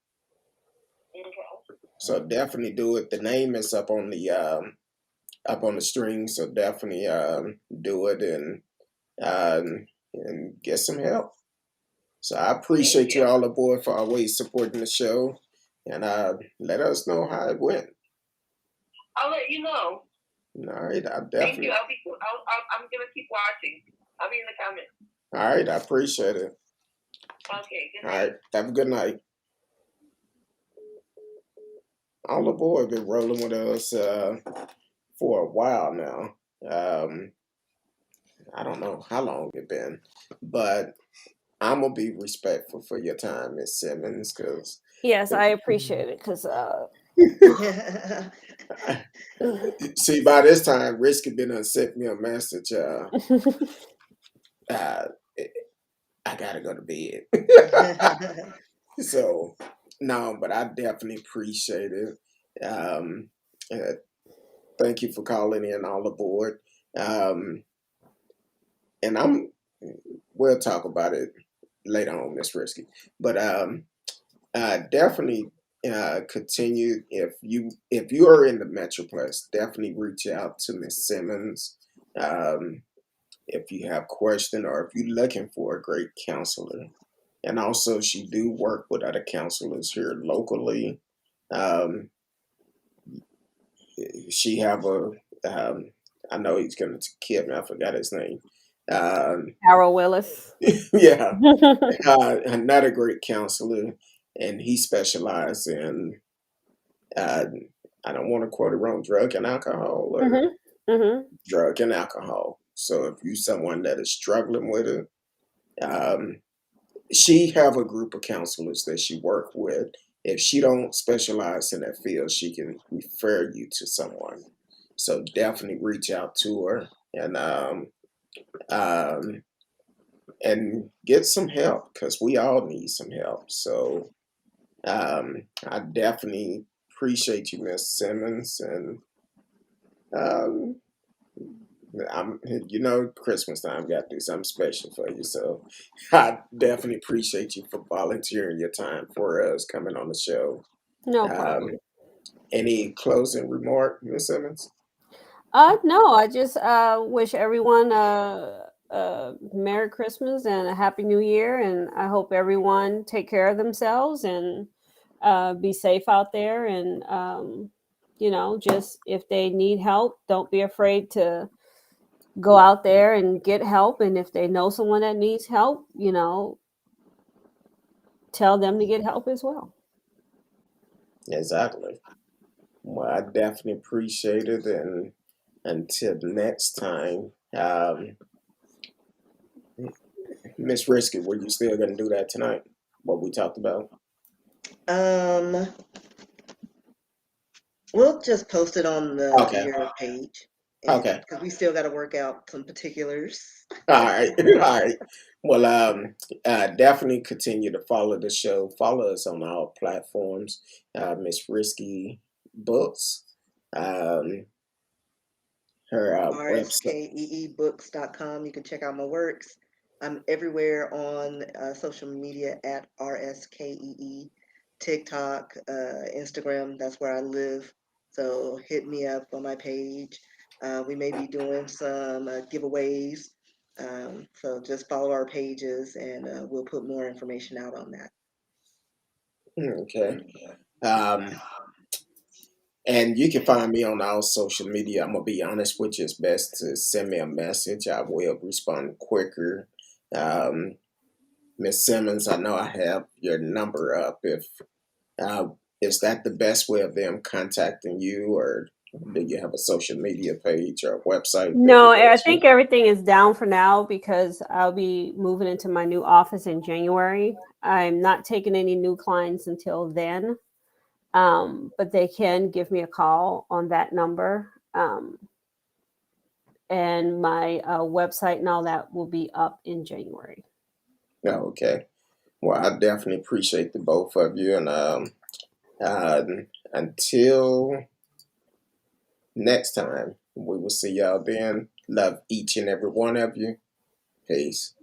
Okay. So definitely do it. The name is up on the string, so definitely do it and get some help. So I appreciate you all aboard for always supporting the show, and let us know how it went. I'll let you know. All right, I definitely. Thank you. I'm gonna keep watching. I'll be in the comments. All right, I appreciate it. Okay. Good night. All right, have a good night. All aboard been rolling with us for a while now. I don't know how long it's been, but I'm gonna be respectful for your time, Miss Simmons, because yes, I appreciate it. Because see, by this time, Rskee been sent me a message. I gotta go to bed. So no, but I definitely appreciate it. Thank you for calling in all aboard. And we'll talk about it later on, Miss Rskee. But definitely continue if you are in the Metroplex, definitely reach out to Miss Simmons if you have questions or if you're looking for a great counselor. And also, she do work with other counselors here locally. She have I know he's gonna kill me. I forgot his name. Harold Willis. Yeah, another great counselor, and he specializes in I don't want to quote it wrong, drug and alcohol or drug and alcohol. So if you someone that is struggling with it, she have a group of counselors that she work with. If she don't specialize in that field, she can refer you to someone. So definitely reach out to her and get some help because we all need some help. So I definitely appreciate you, Miss Simmons, and Christmas time got to do something special for you. So I definitely appreciate you for volunteering your time for us coming on the show. No problem. Any closing remark, Miss Simmons? No, I just wish everyone a Merry Christmas and a Happy New Year. And I hope everyone take care of themselves and be safe out there. And, just if they need help, don't be afraid to go out there and get help. And if they know someone that needs help, tell them to get help as well. Exactly. Well, I definitely appreciate it. And until next time, Miss Rskee, were you still going to do that tonight? What we talked about? Um, we'll just post it on Okay. your page, and Okay. because we still got to work out some particulars. All right. All right. Well, definitely continue to follow the show. Follow us on all platforms. Miss Rskee Books. Um, her website. rskeebooks.com. You can check out my works. I'm everywhere on social media at RSKEE, TikTok, Instagram. That's where I live. So hit me up on my page. We may be doing some giveaways. So just follow our pages and we'll put more information out on that. Okay. Um, and you can find me on all social media. I'm gonna be honest with you. It's best to send me a message. I will respond quicker. Um, Miss Simmons, I know I have your number up. If is that the best way of them contacting you, or do you have a social media page or a website they No, can go I to? think everything is down for now because I'll be moving into my new office in January. I'm not taking any new clients until then. But they can give me a call on that number. And my website and all that will be up in January. Oh, okay. Well, I definitely appreciate the both of you, and uh, until next time, we will see y'all then. Love each and every one of you. Peace.